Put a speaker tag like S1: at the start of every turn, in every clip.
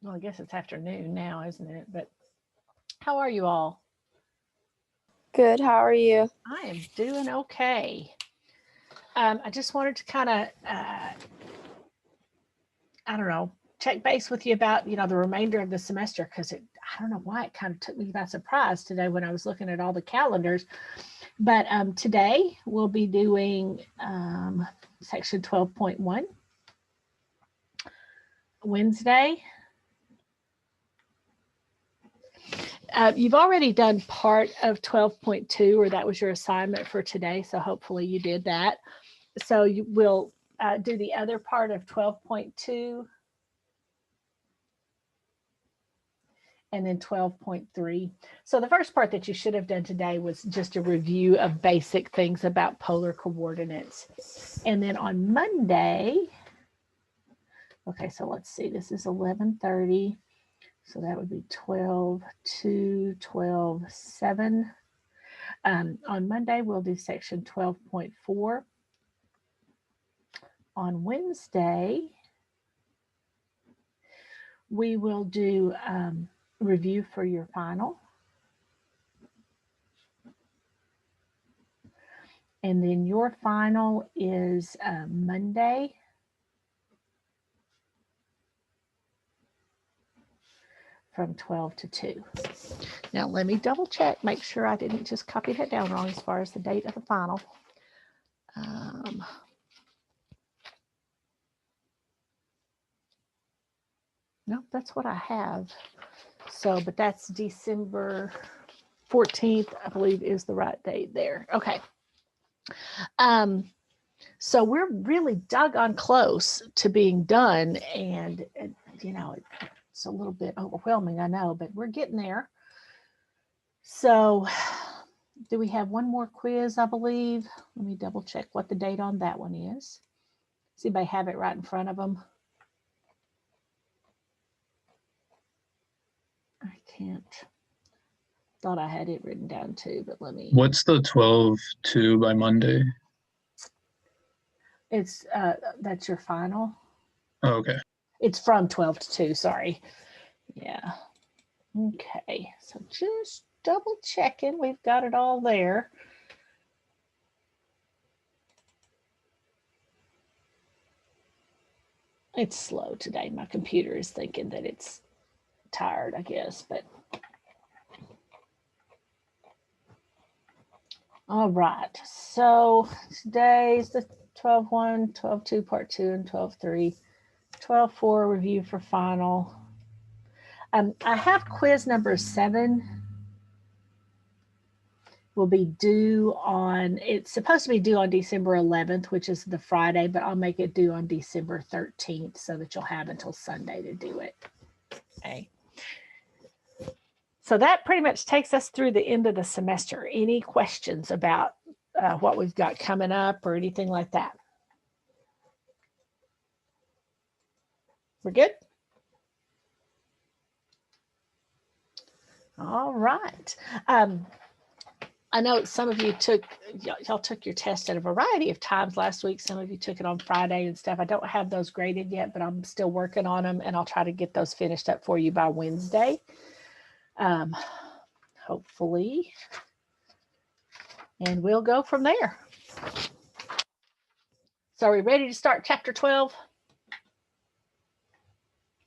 S1: Well, I guess it's afternoon now, isn't it? But how are you all?
S2: Good. How are you?
S1: I am doing okay. I just wanted to kind of, I don't know, check base with you about, the remainder of the semester because I don't know why it kind of took me by surprise today when I was looking at all the calendars. But today we'll be doing section 12.1. Wednesday, you've already done part of 12.2, or that was your assignment for today. So hopefully you did that. So you will do the other part of 12.2 and then 12.3. So the first part that you should have done today was just a review of basic things about polar coordinates. And then on Monday, okay, so let's see, this is 11:30. So that would be 12:2, 12:7. On Monday, we'll do section 12.4. On Wednesday, we will do review for your final. And then your final is Monday. From 12 to 2. Now let me double check, make sure I didn't just copy that down wrong as far as the date of the final. No, that's what I have. So, but that's December 14th, I believe is the right date there. Okay. So we're really doggone close to being done, and it's a little bit overwhelming, I know, but we're getting there. So do we have one more quiz, I believe? Let me double check what the date on that one is. Does anybody have it right in front of them? I can't. Thought I had it written down too, but let me.
S3: What's the 12:2 by Monday?
S1: It's that's your final.
S3: Oh, okay.
S1: It's from 12 to 2, sorry. Yeah. Okay, so just double checking. We've got it all there. It's slow today. My computer is thinking that it's tired, I guess, but all right. So today's the 12.1, 12.2 part 2, and 12.3. 12.4 review for final. I have quiz number 7 will be due on, it's supposed to be due on December 11th, which is the Friday, but I'll make it due on December 13th so that you'll have until Sunday to do it. Okay. So that pretty much takes us through the end of the semester. Any questions about what we've got coming up or anything like that? We're good? All right. I know some of you y'all took your test at a variety of times last week. Some of you took it on Friday and stuff. I don't have those graded yet, but I'm still working on them, and I'll try to get those finished up for you by Wednesday. Hopefully. And we'll go from there. So are we ready to start chapter 12?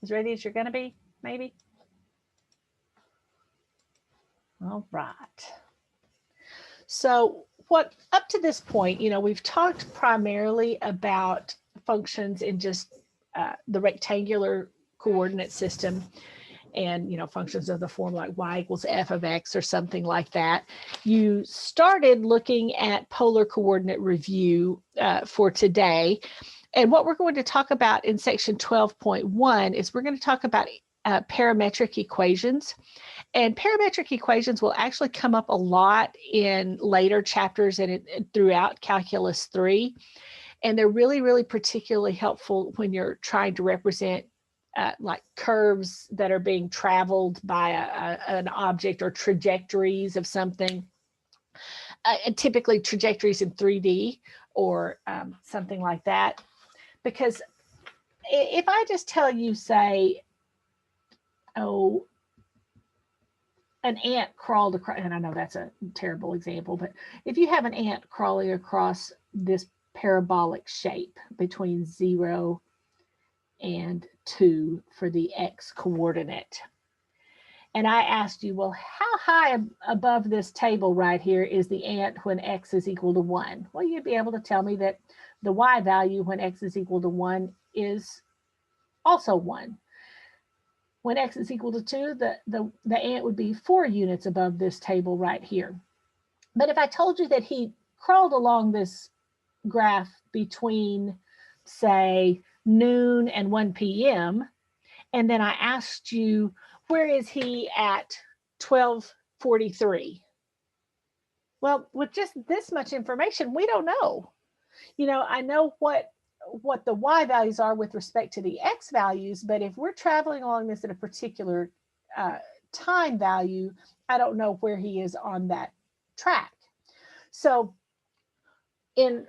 S1: As ready as you're going to be, maybe? All right. So what up to this point, we've talked primarily about functions in just the rectangular coordinate system and, functions of the form like y equals f of x or something like that. You started looking at polar coordinate review for today. And what we're going to talk about in section 12.1 is we're going to talk about parametric equations. And parametric equations will actually come up a lot in later chapters and throughout Calculus 3. And they're really, really particularly helpful when you're trying to represent like curves that are being traveled by an object or trajectories of something. And typically trajectories in 3D or something like that. Because if I just tell you, say, oh, an ant crawled across, and I know that's a terrible example, but if you have an ant crawling across this parabolic shape between 0 and 2 for the x coordinate, and I asked you, well, how high above this table right here is the ant when x is equal to 1? Well, you'd be able to tell me that the y value when x is equal to 1 is also 1. When x is equal to 2, the ant would be 4 units above this table right here. But if I told you that he crawled along this graph between, say, noon and 1 p.m., and then I asked you, where is he at 12:43? Well, with just this much information, we don't know. I know what the y values are with respect to the x values, but if we're traveling along this at a particular time value, I don't know where he is on that track. So in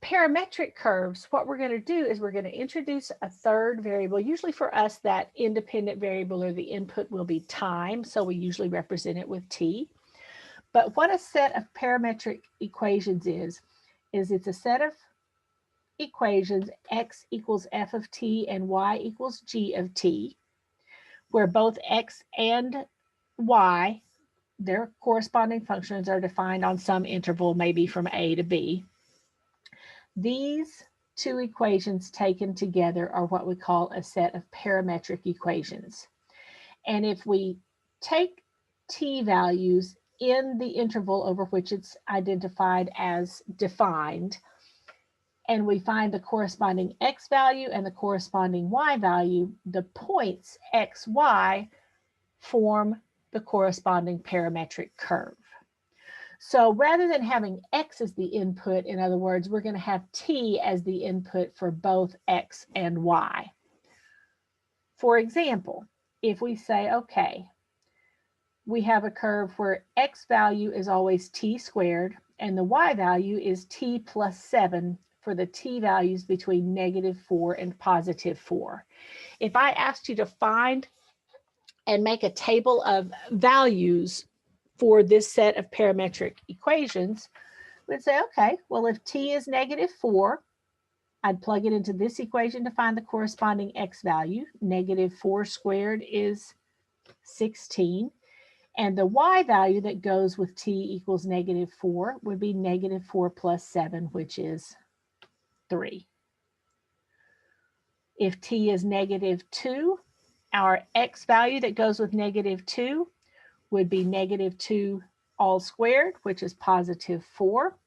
S1: parametric curves, what we're going to do is we're going to introduce a third variable. Usually for us, that independent variable or the input will be time, so we usually represent it with t. But what a set of parametric equations is it's a set of equations, x equals f of t and y equals g of t, where both x and y, their corresponding functions, are defined on some interval, maybe from a to b. These two equations taken together are what we call a set of parametric equations. And if we take t values in the interval over which it's identified as defined, and we find the corresponding x value and the corresponding y value, the points x, y form the corresponding parametric curve. So rather than having x as the input, in other words, we're going to have t as the input for both x and y. For example, if we say, okay, we have a curve where x value is always t squared and the y value is t plus 7 for the t values between -4 and +4. If I asked you to find and make a table of values for this set of parametric equations, we'd say, okay, well, if t is -4, I'd plug it into this equation to find the corresponding x value. -4 squared is 16. And the y value that goes with t equals -4 would be -4 plus 7, which is 3. If t is -2, our x value that goes with -2 would be -2 all squared, which is +4.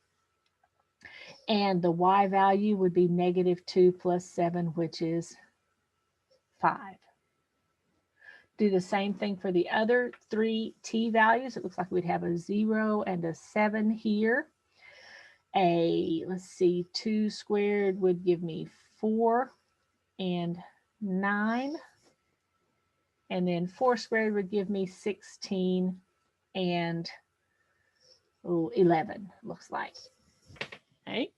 S1: And the y value would be -2 plus 7, which is 5. Do the same thing for the other 3 t values. It looks like we'd have a 0 and a 7 here. Let's see, 2 squared would give me 4 and 9. And then 4 squared would give me 16 and 11, looks like. Okay.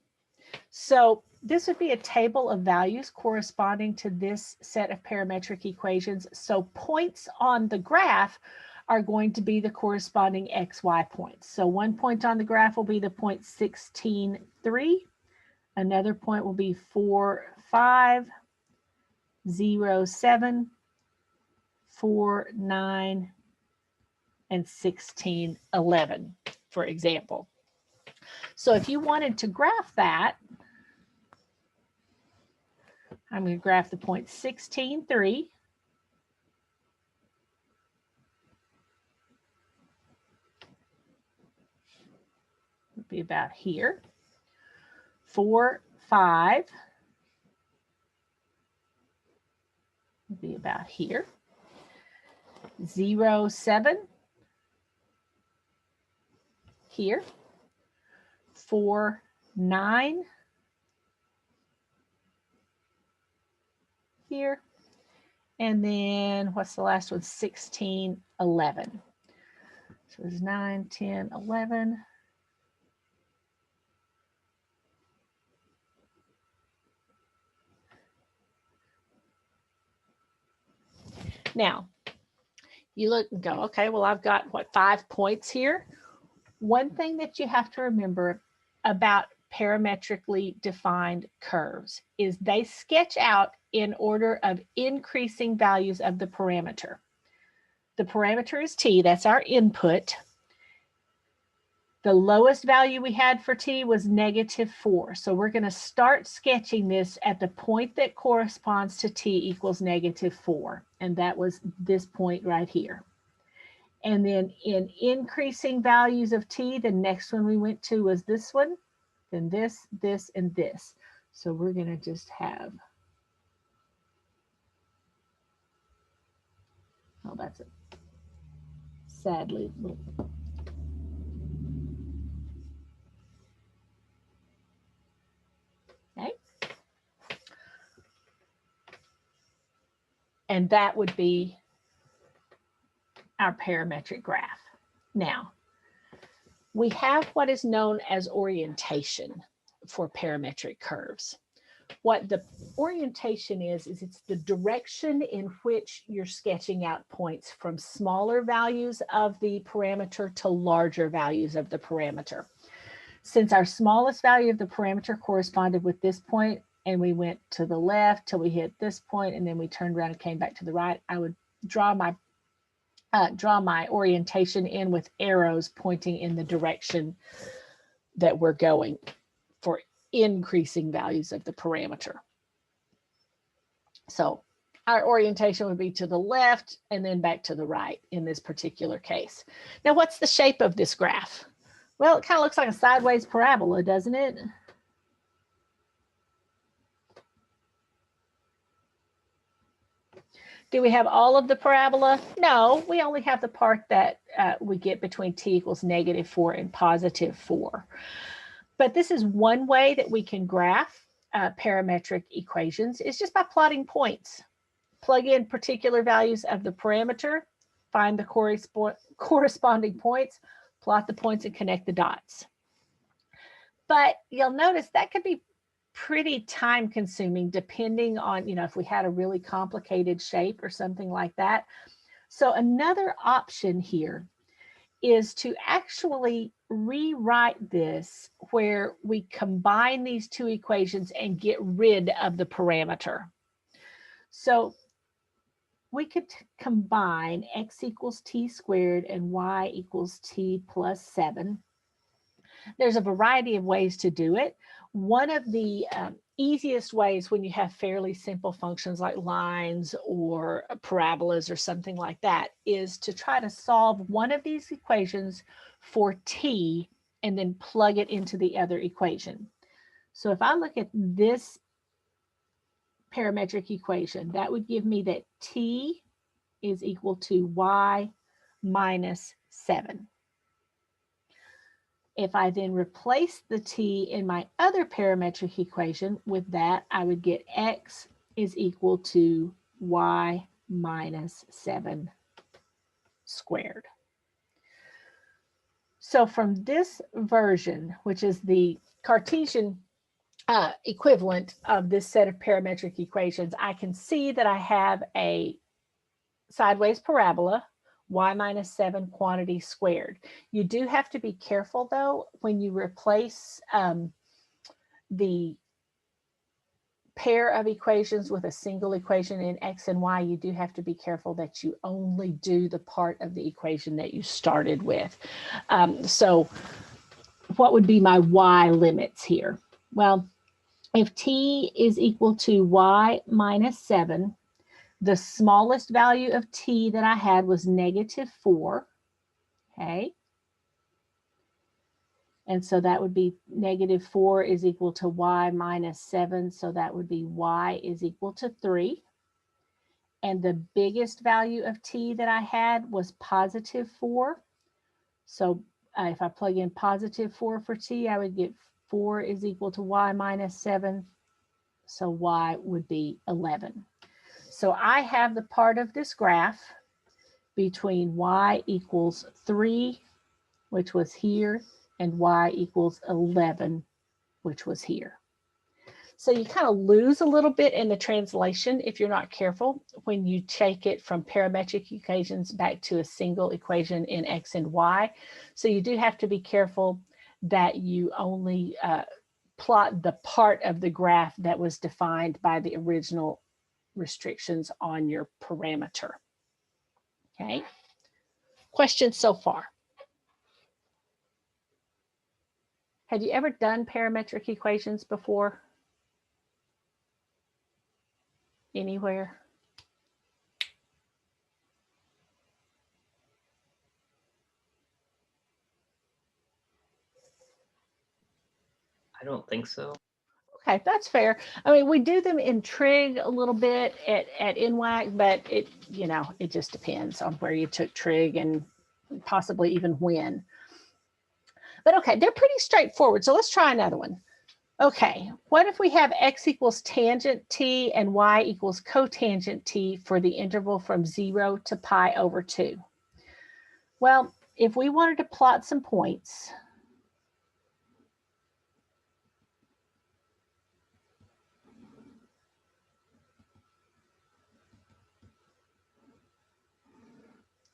S1: So this would be a table of values corresponding to this set of parametric equations. So points on the graph are going to be the corresponding xy points. So one point on the graph will be the point 16, 3. Another point will be 4, 5, 0, 7, 4, 9, and 16, 11, for example. So if you wanted to graph that, I'm going to graph the point 16, 3. Would be about here. 4, 5 would be about here. 0, 7 here. 4, 9 here. And then what's the last one? 16, 11. So it's 9, 10, 11. Now, you look and go, okay, well, I've got, what, 5 points here? One thing that you have to remember about parametrically defined curves is they sketch out in order of increasing values of the parameter. The parameter is t, that's our input. The lowest value we had for t was -4. So we're going to start sketching this at the point that corresponds to t equals -4. And that was this point right here. And then in increasing values of t, the next one we went to was this one, then this, this, and this. So we're going to just have, oh, that's it. Sadly, okay. And that would be our parametric graph. Now, we have what is known as orientation for parametric curves. What the orientation is it's the direction in which you're sketching out points from smaller values of the parameter to larger values of the parameter. Since our smallest value of the parameter corresponded with this point, and we went to the left till we hit this point, and then we turned around and came back to the right, I would draw my orientation in with arrows pointing in the direction that we're going for increasing values of the parameter. So our orientation would be to the left and then back to the right in this particular case. Now, what's the shape of this graph? Well, it kind of looks like a sideways parabola, doesn't it? Do we have all of the parabola? No, we only have the part that we get between t equals -4 and +4. But this is one way that we can graph parametric equations, is just by plotting points. Plug in particular values of the parameter, find the corresponding points, plot the points, and connect the dots. But you'll notice that could be pretty time consuming depending on, if we had a really complicated shape or something like that. So another option here is to actually rewrite this where we combine these two equations and get rid of the parameter. So we could combine x equals t squared and y equals t plus 7. There's a variety of ways to do it. One of the easiest ways when you have fairly simple functions like lines or parabolas or something like that is to try to solve one of these equations for t and then plug it into the other equation. So if I look at this parametric equation, that would give me that t is equal to y minus 7. If I then replace the t in my other parametric equation with that, I would get x is equal to y minus 7 squared. So from this version, which is the Cartesian equivalent of this set of parametric equations, I can see that I have a sideways parabola, y minus 7 quantity squared. You do have to be careful, though, when you replace the pair of equations with a single equation in x and y. You do have to be careful that you only do the part of the equation that you started with. So what would be my y limits here? Well, if t is equal to y minus 7, the smallest value of t that I had was -4, okay? And so that would be -4 is equal to y minus 7, so that would be y is equal to 3. And the biggest value of t that I had was +4. So if I plug in +4 for t, I would get 4 is equal to y minus 7, so y would be 11. So I have the part of this graph between y equals 3, which was here, and y equals 11, which was here. So you kind of lose a little bit in the translation if you're not careful when you take it from parametric equations back to a single equation in X and Y. So you do have to be careful that you only plot the part of the graph that was defined by the original restrictions on your parameter. Okay. Questions so far? Have you ever done parametric equations before? Anywhere?
S4: I don't think so.
S1: Okay, that's fair. I mean, we do them in trig a little bit at NWAC, but it, you know, it just depends on where you took trig and possibly even when. But okay, they're pretty straightforward. So let's try another one. Okay, what if we have x equals tangent t and y equals cotangent t for the interval from 0 to pi over 2? Well, if we wanted to plot some points,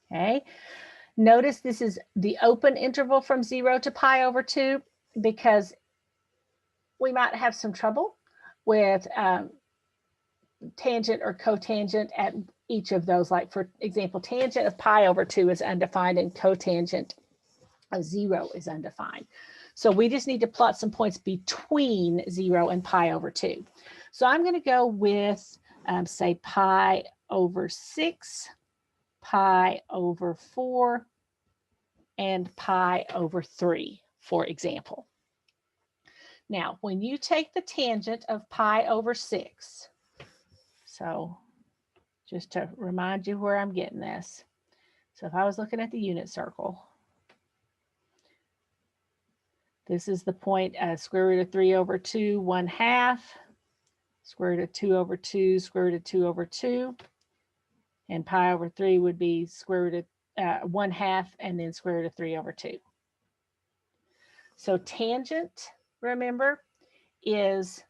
S1: okay, notice this is the open interval from 0 to pi over 2 because we might have some trouble with tangent or cotangent at each of those. Like for example, tangent of pi over 2 is undefined and cotangent of 0 is undefined. So we just need to plot some points between 0 and pi over 2. So I'm going to go with, say, pi over 6, pi over 4, and pi over 3, for example. Now, when you take the tangent of pi over 6, so just to remind you where I'm getting this. So if I was looking at the unit circle, this is the point square root of 3 over 2, 1/2, square root of 2 over 2, square root of 2 over 2, and pi over 3 would be square root of 1/2 and then square root of 3 over 2. So tangent, remember, is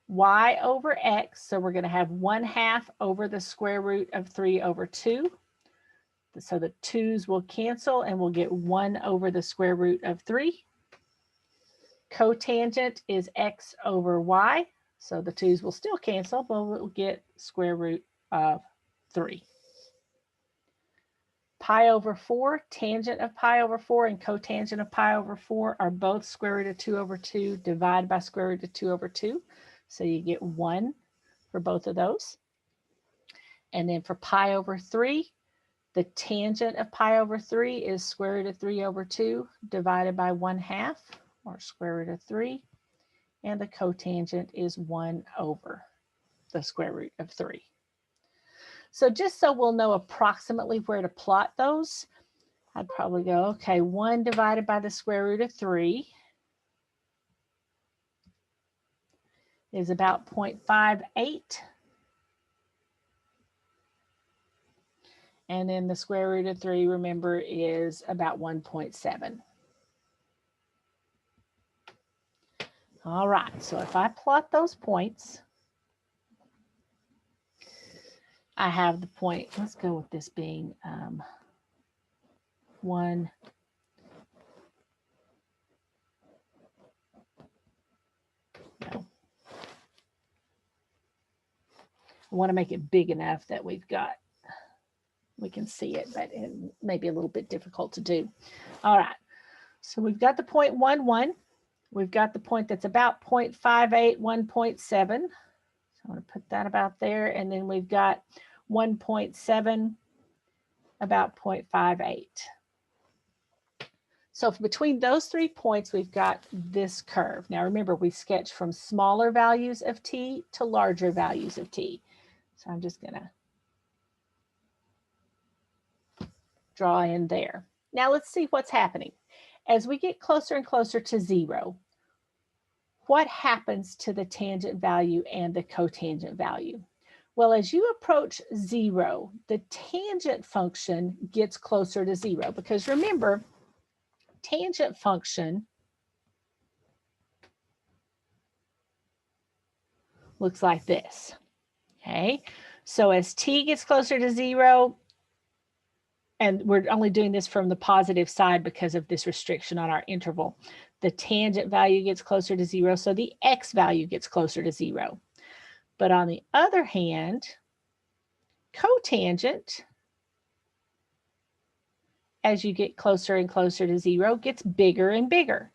S1: y over x. So we're going to have 1/2 over the square root of 3 over 2. So the 2's will cancel and we'll get 1 over the square root of 3. Cotangent is x over y. So the 2's will still cancel, but we'll get square root of 3. Pi over 4, tangent of pi over 4 and cotangent of pi over 4 are both square root of 2 over 2 divided by square root of 2 over 2. So you get 1 for both of those. And then for pi over 3, the tangent of pi over 3 is square root of 3 over 2 divided by 1/2, or square root of 3. And the cotangent is 1 over the square root of 3. So just so we'll know approximately where to plot those, I'd probably go, okay, 1 divided by the square root of 3 is about 0.58. And then the square root of 3, remember, is about 1.7. All right, so if I plot those points, I have the point, let's go with this being 1. No. I want to make it big enough that we can see it, but it may be a little bit difficult to do. All right, so we've got the 0.11. We've got the point that's about 0.58, 1.7. So I'm going to put that about there. And then we've got 1.7, about 0.58. So between those 3 points, we've got this curve. Now remember, we sketched from smaller values of t to larger values of t. So I'm just going to draw in there. Now let's see what's happening. As we get closer and closer to 0, what happens to the tangent value and the cotangent value? Well, as you approach 0, the tangent function gets closer to 0 because remember, tangent function looks like this. Okay, so as t gets closer to 0, and we're only doing this from the positive side because of this restriction on our interval, the tangent value gets closer to 0, so the x value gets closer to 0. But on the other hand, cotangent, as you get closer and closer to 0, gets bigger and bigger.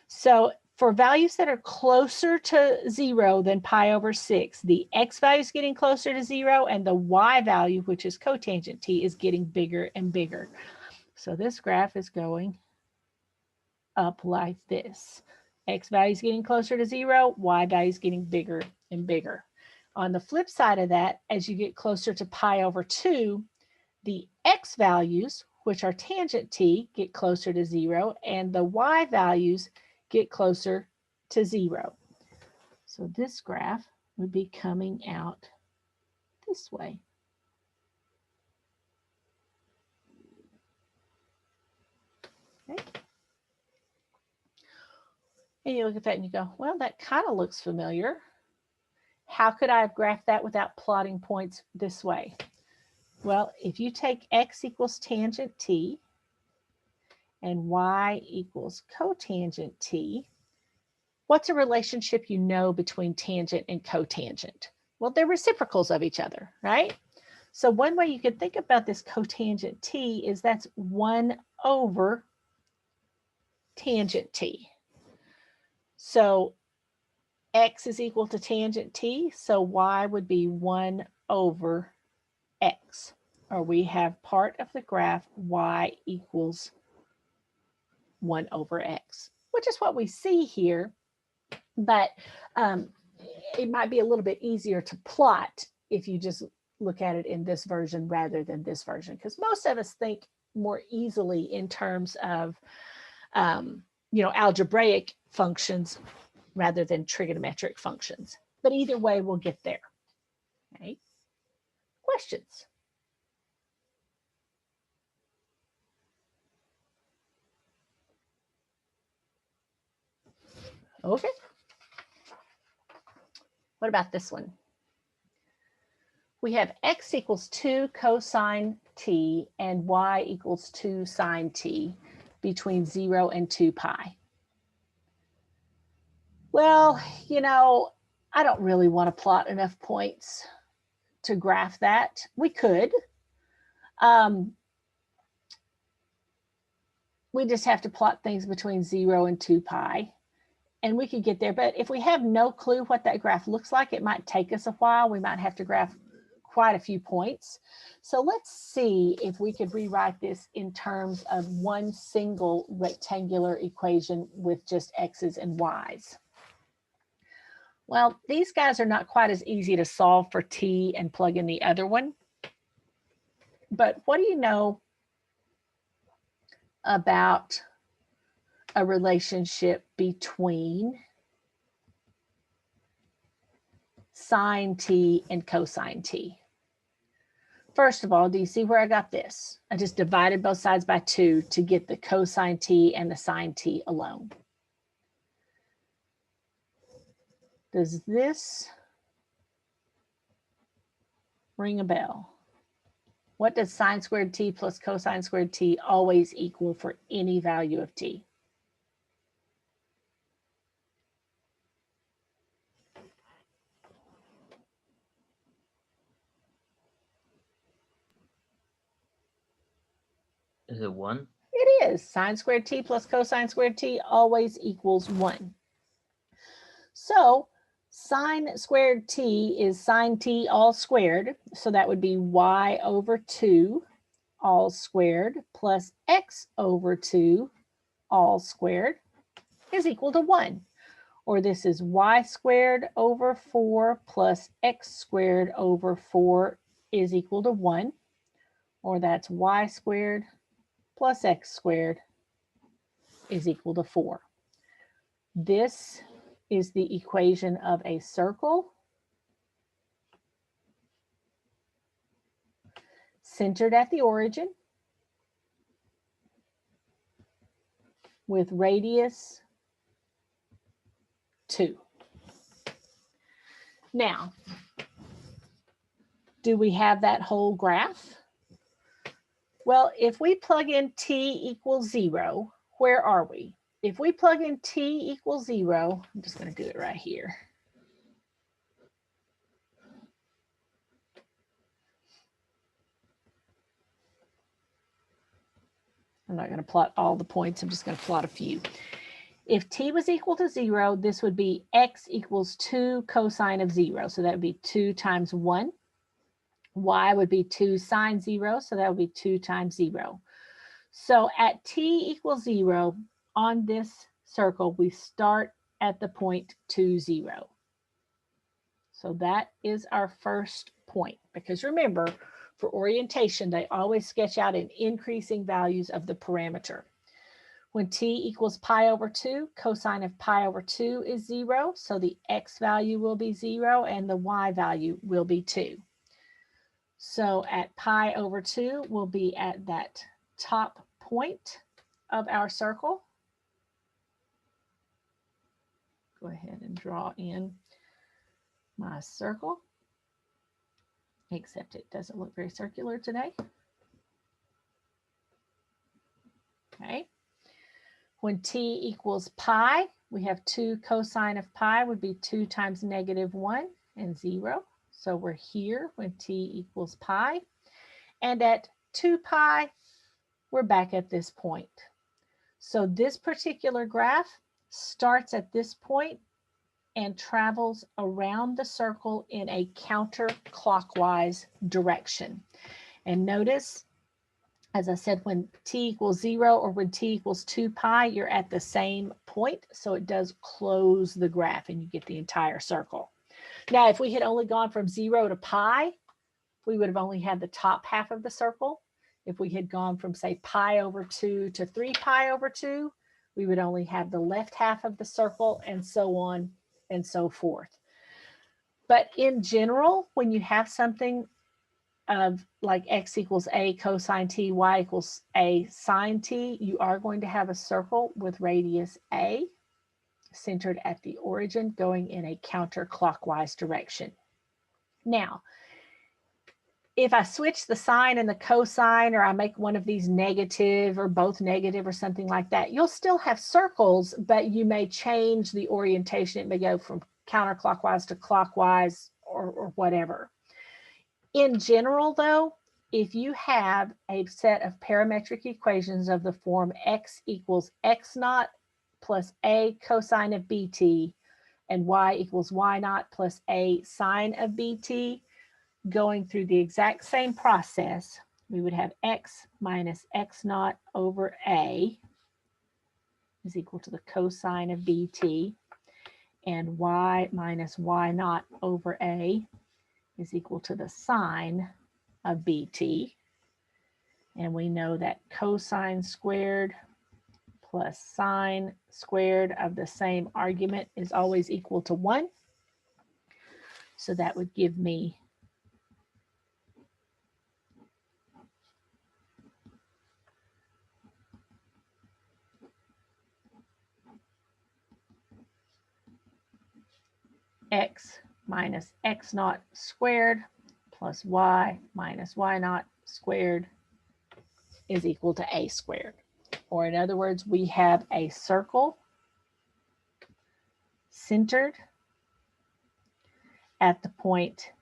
S1: So for values that are closer to 0 than pi over 6, the x value is getting closer to 0, and the y value, which is cotangent t, is getting bigger and bigger. So this graph is going up like this. X value is getting closer to 0, y value is getting bigger and bigger. On the flip side of that, as you get closer to pi over 2, the x values, which are tangent t, get closer to 0, and the y values get closer to 0. So this graph would be coming out this way. Okay. And you look at that and you go, well, that kind of looks familiar. How could I have graphed that without plotting points this way? Well, if you take x equals tangent t and y equals cotangent t, what's a relationship you know between tangent and cotangent? Well, they're reciprocals of each other, right? So one way you could think about this cotangent t is that's 1 over tangent t. So x is equal to tangent t, so y would be 1 over x, or we have part of the graph y equals 1 over x, which is what we see here, but it might be a little bit easier to plot if you just look at it in this version rather than this version, because most of us think more easily in terms of algebraic functions rather than trigonometric functions. But either way, we'll get there. Okay. Questions? Okay. What about this one? We have x equals 2 cosine t and y equals 2 sine t between 0 and 2 pi. Well, I don't really want to plot enough points to graph that. We could. We just have to plot things between 0 and 2 pi. And we could get there, but if we have no clue what that graph looks like, it might take us a while. We might have to graph quite a few points. So let's see if we could rewrite this in terms of one single rectangular equation with just x's and y's. Well, these guys are not quite as easy to solve for t and plug in the other one. But what do you know about a relationship between sine t and cosine t? First of all, do you see where I got this? I just divided both sides by 2 to get the cosine t and the sine t alone. Does this ring a bell? What does sine squared t plus cosine squared t always equal for any value of t?
S4: Is it 1?
S1: It is. Sine squared t plus cosine squared t always equals 1. So sine squared t is sine t all squared. So that would be y over 2 all squared plus x over 2 all squared is equal to 1. Or this is y squared over 4 plus x squared over 4 is equal to 1. Or that's y squared plus x squared is equal to 4. This is the equation of a circle centered at the origin with radius 2. Now, do we have that whole graph? Well, if we plug in t equals 0, where are we? If we plug in t equals 0, I'm just going to do it right here. I'm not going to plot all the points. I'm just going to plot a few. If t was equal to 0, this would be x equals 2 cosine of 0. So that would be 2 times 1. Y would be 2 sine 0. So that would be 2 times 0. So at t equals 0, on this circle, we start at the point 2, 0. So that is our first point. Because remember, for orientation, they always sketch out in increasing values of the parameter. When t equals pi over 2, cosine of pi over 2 is 0. So the x value will be 0 and the y value will be 2. So at pi over 2, we'll be at that top point of our circle. Go ahead and draw in my circle, except it doesn't look very circular today. Okay. When t equals pi, we have 2 cosine of pi would be 2 times -1 and 0. So we're here when t equals pi. And at 2 pi, we're back at this point. So this particular graph starts at this point and travels around the circle in a counterclockwise direction. And notice, as I said, when t equals 0 or when t equals 2 pi, you're at the same point. So it does close the graph and you get the entire circle. Now, if we had only gone from 0 to pi, we would have only had the top half of the circle. If we had gone from, say, pi over 2 to 3 pi over 2, we would only have the left half of the circle, and so on and so forth. But in general, when you have something of like x equals a cosine t, y equals a sine t, you are going to have a circle with radius a centered at the origin going in a counterclockwise direction. Now, if I switch the sine and the cosine, or I make one of these negative or both negative or something like that, you'll still have circles, but you may change the orientation. It may go from counterclockwise to clockwise or whatever. In general, though, if you have a set of parametric equations of the form x equals x naught plus a cosine of bt and y equals y naught plus a sine of bt, going through the exact same process, we would have x minus x naught over a is equal to the cosine of bt, and y minus y naught over a is equal to the sine of bt. And we know that cosine squared plus sine squared of the same argument is always equal to 1. So that would give me x minus x naught squared plus y minus y naught squared is equal to a squared. Or in other words, we have a circle centered at the point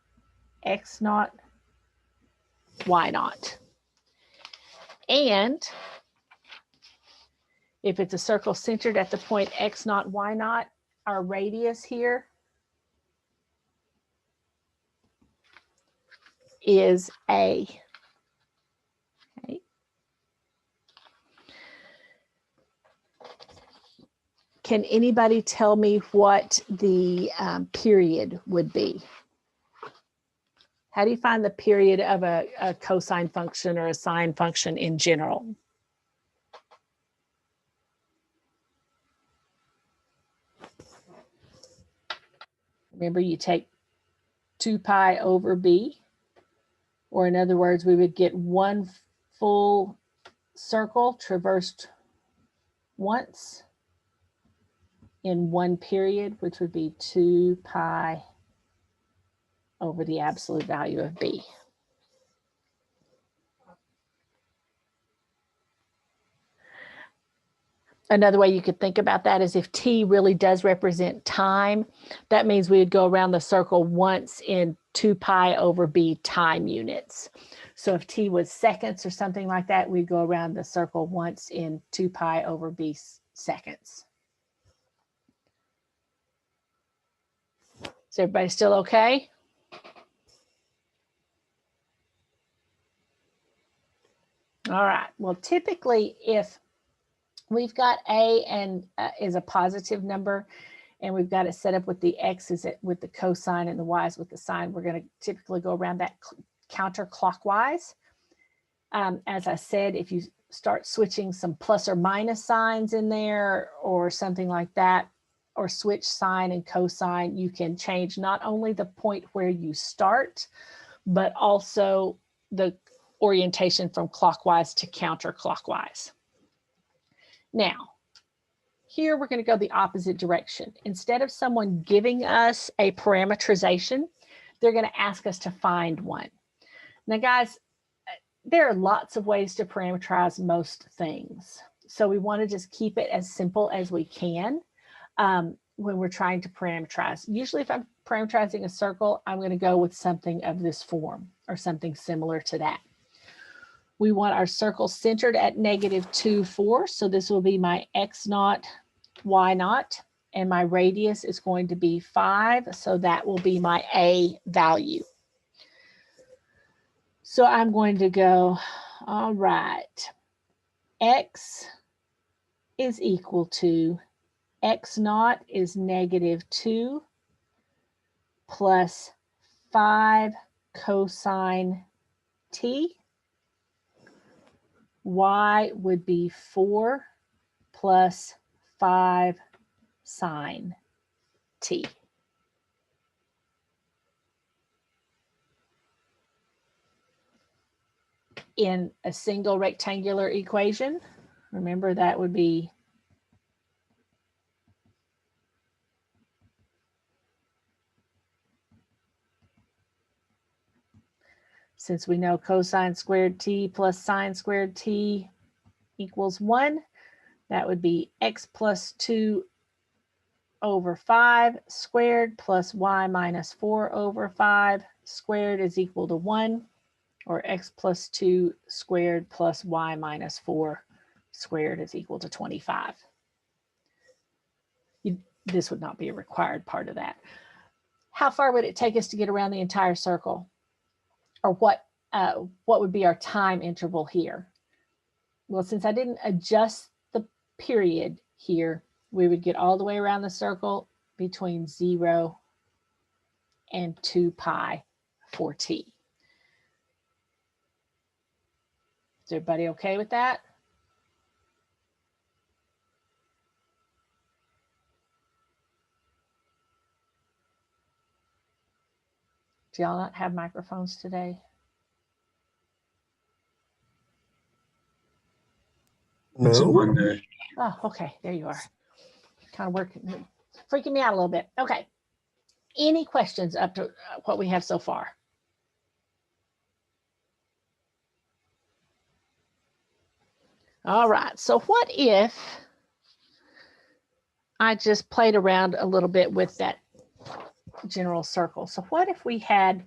S1: x naught, y naught. And if it's a circle centered at the point x naught, y naught, our radius here is a. Okay. Can anybody tell me what the period would be? How do you find the period of a cosine function or a sine function in general? Remember, you take 2 pi over b, or in other words, we would get one full circle traversed once in one period, which would be 2 pi over the absolute value of b. Another way you could think about that is if t really does represent time, that means we would go around the circle once in 2 pi over b time units. So if t was seconds or something like that, we'd go around the circle once in 2 pi over b seconds. Is everybody still okay? All right. Well, typically if we've got a and is a positive number, and we've got it set up with the x's with the cosine and the y's with the sine, we're going to typically go around that counterclockwise. As I said, if you start switching some plus or minus signs in there or something like that, or switch sine and cosine, you can change not only the point where you start, but also the orientation from clockwise to counterclockwise. Now, here we're going to go the opposite direction. Instead of someone giving us a parameterization, they're going to ask us to find one. Now, guys, there are lots of ways to parameterize most things. So we want to just keep it as simple as we can when we're trying to parameterize. Usually if I'm parameterizing a circle, I'm going to go with something of this form or something similar to that. We want our circle centered at -2, 4. So this will be my x naught, y naught, and my radius is going to be 5. So that will be my a value. So I'm going to go, all right, x is equal to x naught is -2 plus 5 cosine t. Y would be 4 plus 5 sine t. In a single rectangular equation, remember that would be since we know cosine squared t plus sine squared t equals 1, that would be x plus 2 over 5 squared plus y minus 4 over 5 squared is equal to 1, or x plus 2 squared plus y minus 4 squared is equal to 25. This would not be a required part of that. How far would it take us to get around the entire circle? Or what would be our time interval here? Well, since I didn't adjust the period here, we would get all the way around the circle between 0 and 2 pi for t. Is everybody okay with that? Do y'all not have microphones today?
S3: It's a
S5: No.
S3: Monday.
S1: Oh, okay, there you are. Kind of working, freaking me out a little bit. Okay. Any questions up to what we have so far? All right, so what if I just played around a little bit with that general circle? So what if we had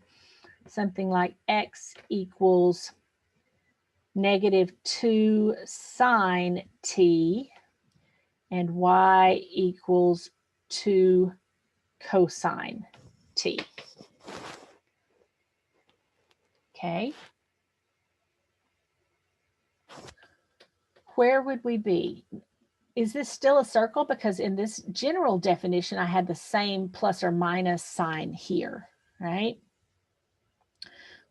S1: something like x equals -2 sine t and y equals 2 cosine t? Okay. Where would we be? Is this still a circle? Because in this general definition, I had the same plus or minus sign here, right?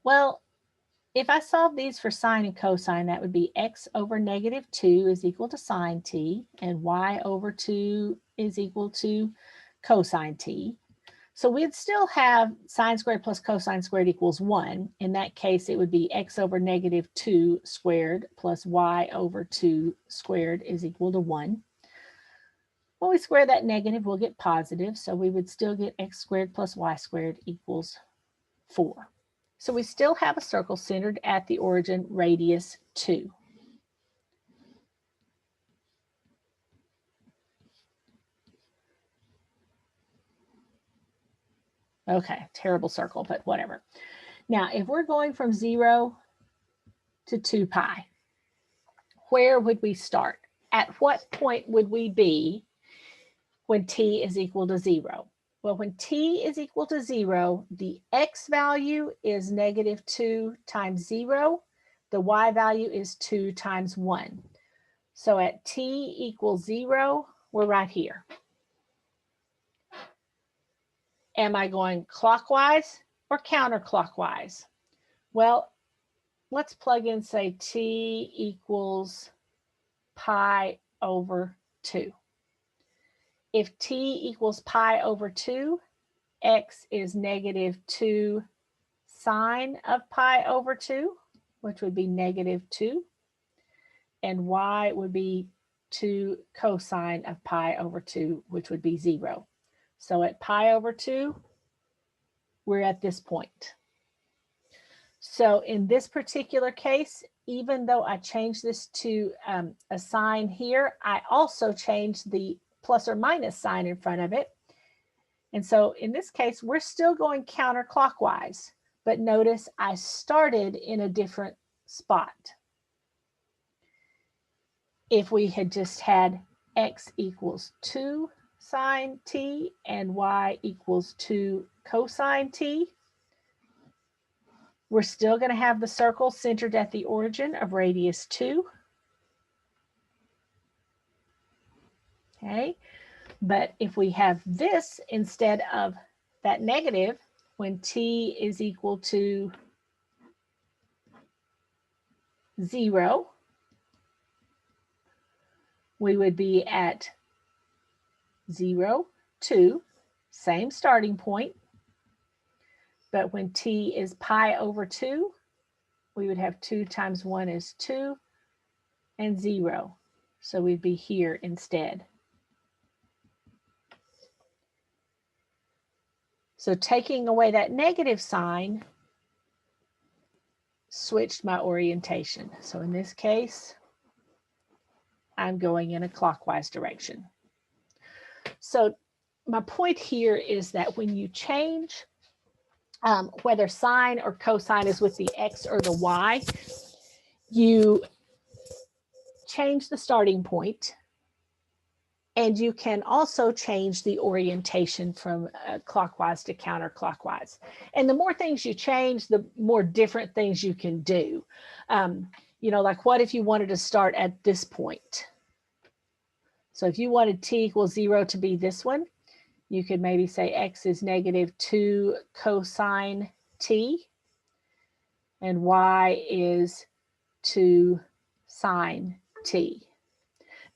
S1: Well, if I solve these for sine and cosine, that would be x over -2 is equal to sine t, and y over 2 is equal to cosine t. So we'd still have sine squared plus cosine squared equals 1. In that case, it would be x over -2 squared plus y over 2 squared is equal to 1. When we square that negative, we'll get positive. So we would still get x squared plus y squared equals 4. So we still have a circle centered at the origin, radius 2. Okay, terrible circle, but whatever. Now, if we're going from 0 to 2 pi, where would we start? At what point would we be when t is equal to 0? Well, when t is equal to 0, the x value is -2 times 0. The y value is 2 times 1. So at t equals 0, we're right here. Am I going clockwise or counterclockwise? Well, let's plug in, say, t equals pi over 2. If t equals pi over 2, x is -2 sine of pi over 2, which would be -2, and y would be 2 cosine of pi over 2, which would be 0. So at pi over 2, we're at this point. So in this particular case, even though I changed this to a sign here, I also changed the plus or minus sign in front of it. And so in this case, we're still going counterclockwise, but notice I started in a different spot. If we had just had x equals 2 sine t and y equals 2 cosine t, we're still going to have the circle centered at the origin of radius 2. Okay, but if we have this instead of that negative, when t is equal to 0, we would be at 0, 2, same starting point. But when t is pi over 2, we would have 2 times 1 is 2 and 0. So we'd be here instead. So taking away that negative sign switched my orientation. So in this case, I'm going in a clockwise direction. So my point here is that when you change whether sine or cosine is with the x or the y, you change the starting point, and you can also change the orientation from clockwise to counterclockwise. And the more things you change, the more different things you can do. You know, like what if you wanted to start at this point? So if you wanted t equals 0 to be this one, you could maybe say x is -2 cosine t and y is 2 sine t.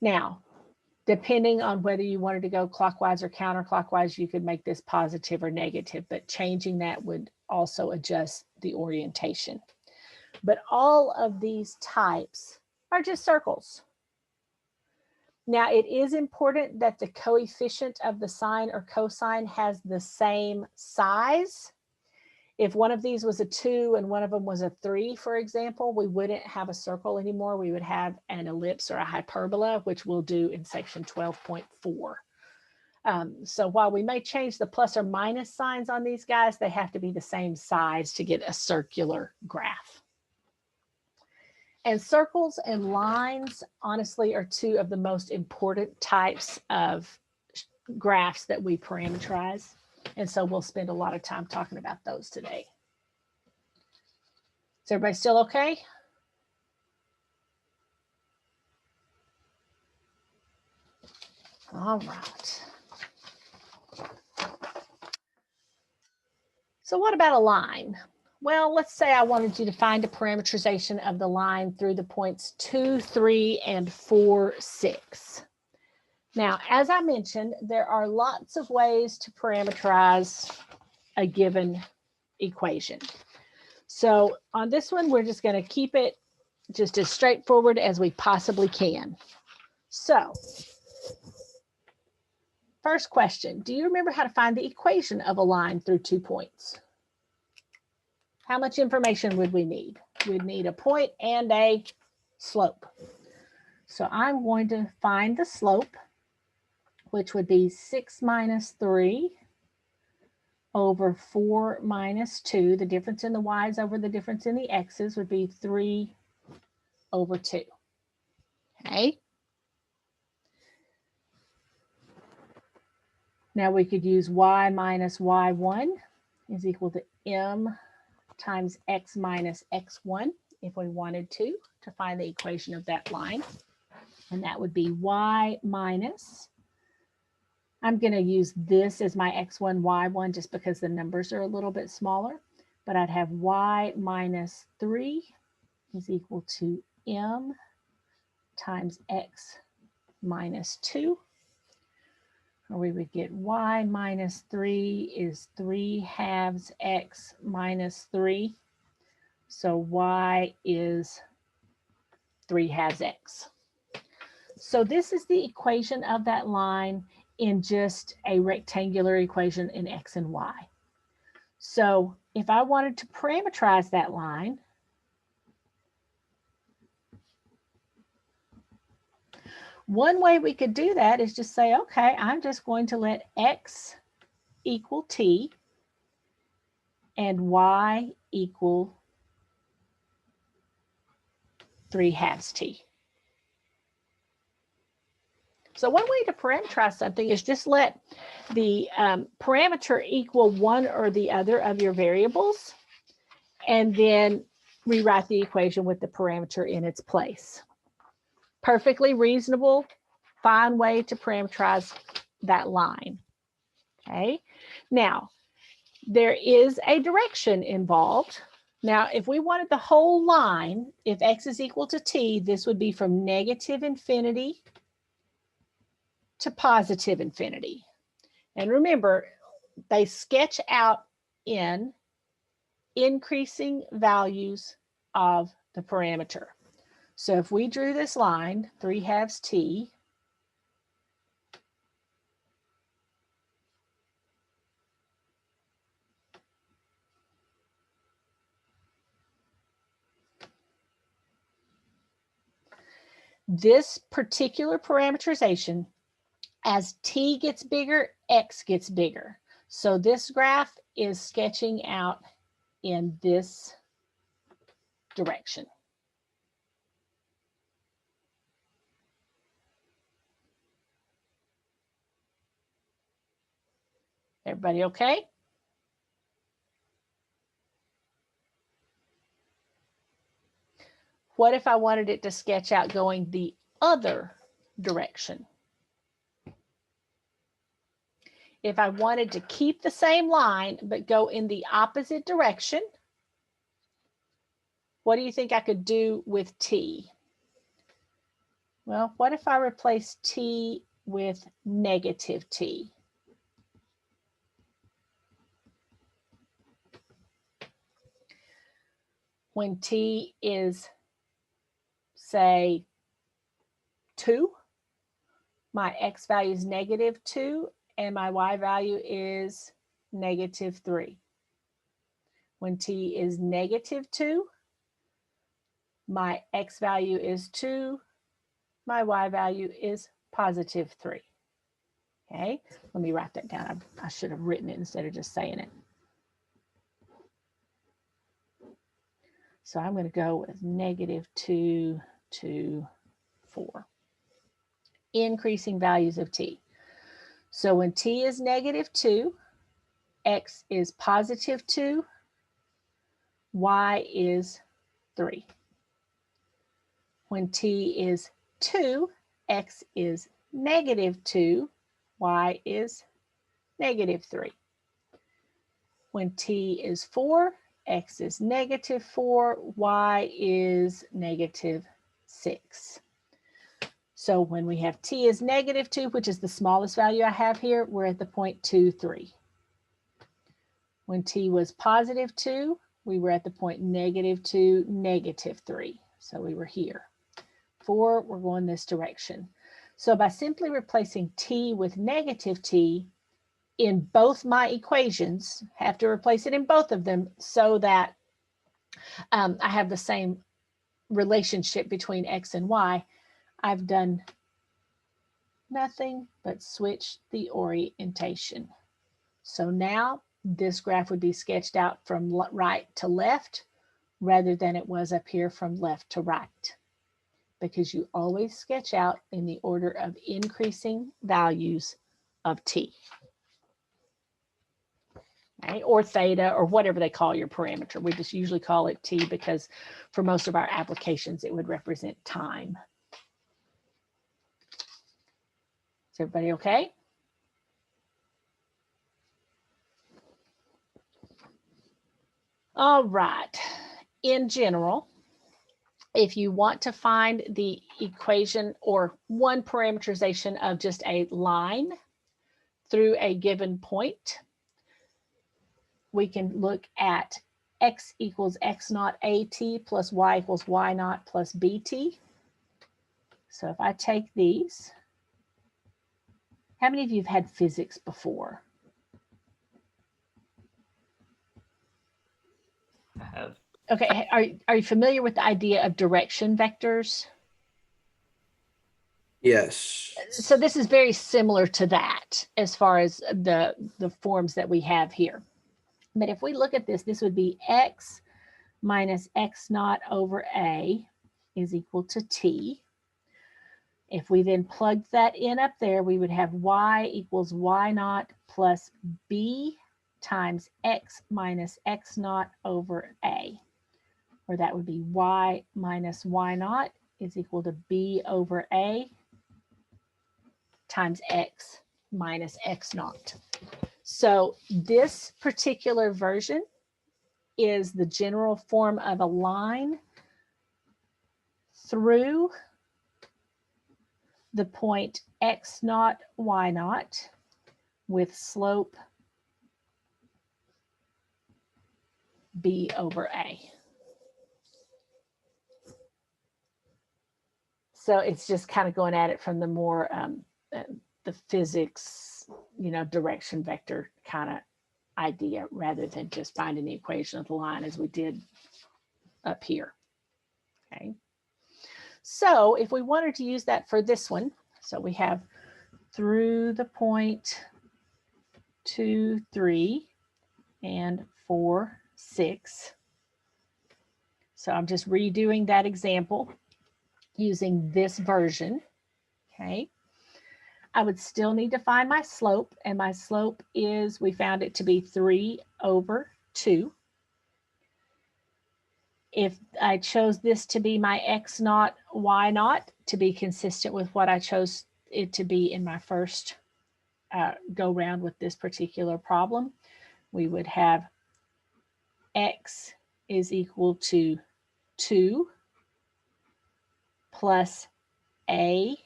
S1: Now, depending on whether you wanted to go clockwise or counterclockwise, you could make this positive or negative, but changing that would also adjust the orientation. But all of these types are just circles. Now, it is important that the coefficient of the sine or cosine has the same size. If one of these was a 2 and one of them was a 3, for example, we wouldn't have a circle anymore. We would have an ellipse or a hyperbola, which we'll do in section 12.4. So while we may change the plus or minus signs on these guys, they have to be the same size to get a circular graph. And circles and lines, honestly, are two of the most important types of graphs that we parameterize. And so we'll spend a lot of time talking about those today. Is everybody still okay? All right. So what about a line? Well, let's say I wanted you to find a parameterization of the line through the points 2, 3, and 4, 6. Now, as I mentioned, there are lots of ways to parameterize a given equation. So on this one, we're just going to keep it just as straightforward as we possibly can. So, first question, do you remember how to find the equation of a line through 2 points? how much information would we need? We'd need a point and a slope. So I'm going to find the slope, which would be 6 minus 3 over 4 minus 2. The difference in the y's over the difference in the x's would be 3 over 2. Okay. Now we could use y minus y1 is equal to m times x minus x1 if we wanted to find the equation of that line. And that would be y minus, I'm going to use this as my x1, y1 just because the numbers are a little bit smaller, but I'd have y minus 3 is equal to m times x minus 2. Or we would get y minus 3 is 3/2 x minus 3. So y is 3/2 x. So this is the equation of that line in just a rectangular equation in x and y. So if I wanted to parameterize that line, one way we could do that is just say, okay, I'm just going to let x equal t and y equal 3/2 t. So one way to parameterize something is just let the parameter equal one or the other of your variables, and then rewrite the equation with the parameter in its place. Perfectly reasonable, fine way to parameterize that line. Okay. Now, there is a direction involved. Now, if we wanted the whole line, if x is equal to t, this would be from negative infinity to positive infinity. And remember, they sketch out in increasing values of the parameter. So if we drew this line, 3/2 t, this particular parameterization, as t gets bigger, x gets bigger. So this graph is sketching out in this direction. Everybody okay? What if I wanted it to sketch out going the other direction? If I wanted to keep the same line but go in the opposite direction, what do you think I could do with t? Well, what if I replace t with negative t? When t is, say, 2, my x value is negative 2, and my y value is negative 3. When t is negative 2, my x value is 2, my y value is positive 3. Okay, let me write that down. I should have written it instead of just saying it. So I'm going to go with negative 2 to 4. Increasing values of t. So when t is negative 2, x is positive 2, y is 3. When t is 2, x is negative 2, y is negative 3. When t is 4, x is negative 4, y is negative 6. So when we have t is negative 2, which is the smallest value I have here, we're at the point 2, 3. When t was positive 2, we were at the point negative 2, negative 3. So we were here. 4, we're going this direction. So by simply replacing t with negative t in both my equations, have to replace it in both of them so that I have the same relationship between X and Y. I've done nothing but switch the orientation. So now this graph would be sketched out from right to left rather than it was up here from left to right, because you always sketch out in the order of increasing values of t. Okay, or theta, or whatever they call your parameter. We just usually call it t because for most of our applications, it would represent time. Is everybody okay? All right. In general, if you want to find the equation or one parameterization of just a line through a given point, we can look at x equals x naught at plus y equals y naught plus bt. So if I take these, how many of you have had physics before?
S4: I have.
S1: Okay, are you familiar with the idea of direction vectors?
S5: Yes.
S1: So this is very similar to that as far as the forms that we have here. But if we look at this, this would be x minus x naught over a is equal to t. If we then plug that in up there, we would have y equals y naught plus b times x minus x naught over a. Or that would be y minus y naught is equal to b over a times x minus x naught. So this particular version is the general form of a line through the point x naught, y naught with slope b over a. So it's just kind of going at it from the more the physics, direction vector kind of idea rather than just finding the equation of the line as we did up here. Okay. So if we wanted to use that for this one, so we have through the point 2, 3, and 4, 6. So I'm just redoing that example using this version. Okay. I would still need to find my slope, and my slope is, we found it to be 3 over 2. If I chose this to be my x naught, y naught, to be consistent with what I chose it to be in my first go round with this particular problem, we would have x is equal to 2 plus a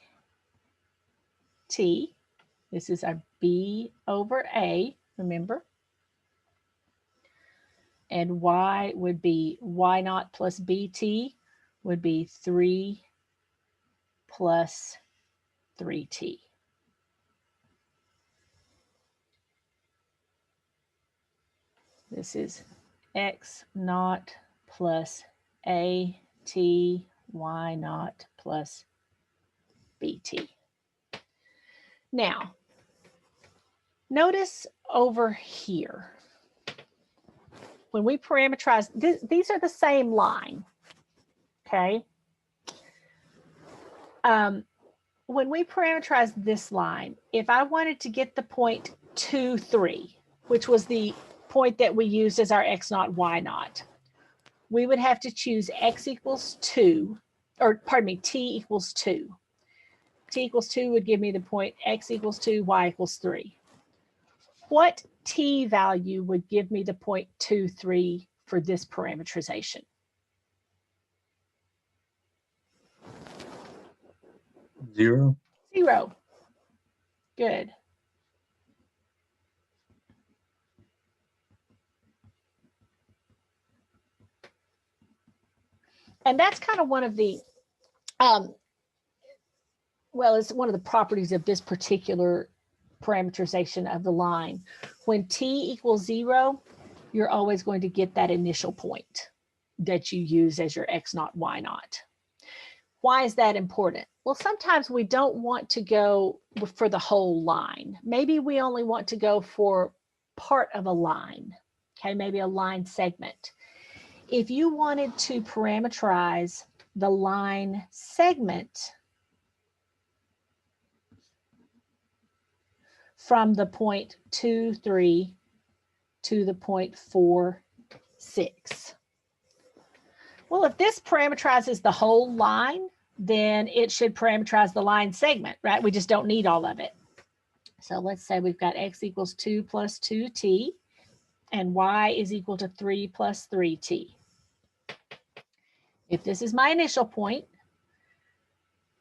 S1: t. This is our b over a, remember? And y would be y naught plus bt would be 3 plus 3t. This is x naught plus a t, y naught plus bt. Now, notice over here, when we parameterize, these are the same line, okay? When we parameterize this line, if I wanted to get the point 2, 3, which was the point that we used as our x naught, y naught, we would have to choose x equals 2, or pardon me, t equals 2. T equals 2 would give me the point x equals 2, y equals 3. What t value would give me the point 2, 3 for this parameterization?
S3: 0.
S1: 0. Good. And that's kind of one of the, it's one of the properties of this particular parameterization of the line. When t equals 0, you're always going to get that initial point. that you use as your X naught, Y naught. Why is that important? Well, sometimes we don't want to go for the whole line. Maybe we only want to go for part of a line, okay, maybe a line segment. If you wanted to parameterize the line segment from the point 2, 3 to the point 4, 6. Well, if this parameterizes the whole line, then it should parameterize the line segment, right? We just don't need all of it. So let's say we've got X equals 2 plus 2t and Y is equal to 3 plus 3t. If this is my initial point,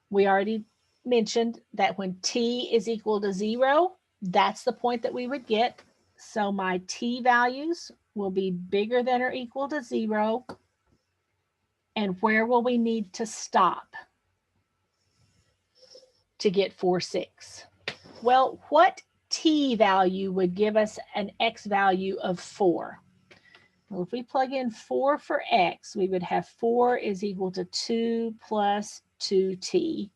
S1: we already mentioned that when t is equal to 0, that's the point that we would get. So my t values will be bigger than or equal to 0. And where will we need to stop to get 4, 6? Well, what t value would give us an x value of 4? Well, if we plug in 4 for x, we would have 4 is equal to 2 plus 2t,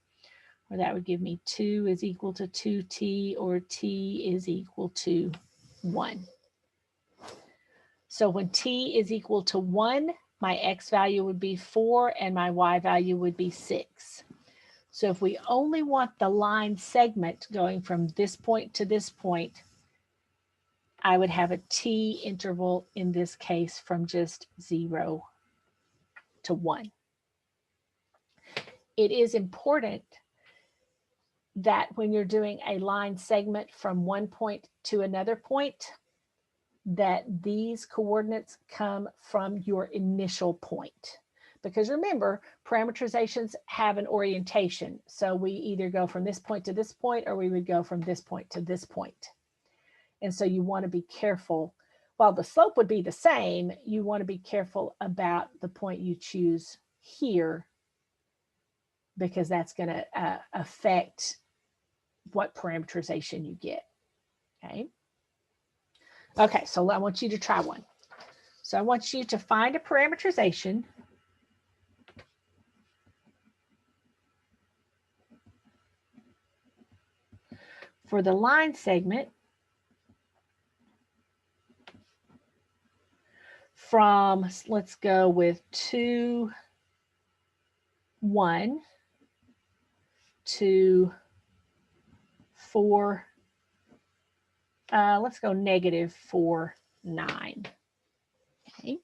S1: or that would give me 2 is equal to 2t, or t is equal to 1. So when t is equal to 1, my x value would be 4 and my y value would be 6. So if we only want the line segment going from this point to this point, I would have a t interval in this case from just 0 to 1. It is important that when you're doing a line segment from one point to another point, that these coordinates come from your initial point. Because remember, parameterizations have an orientation. So we either go from this point to this point, or we would go from this point to this point. And so you want to be careful. While the slope would be the same, you want to be careful about the point you choose here, because that's going to affect what parameterization you get. Okay. Okay, so I want you to try one. So I want you to find a parameterization for the line segment from, let's go with 2, 1 to 4, let's go negative 4, 9. Okay.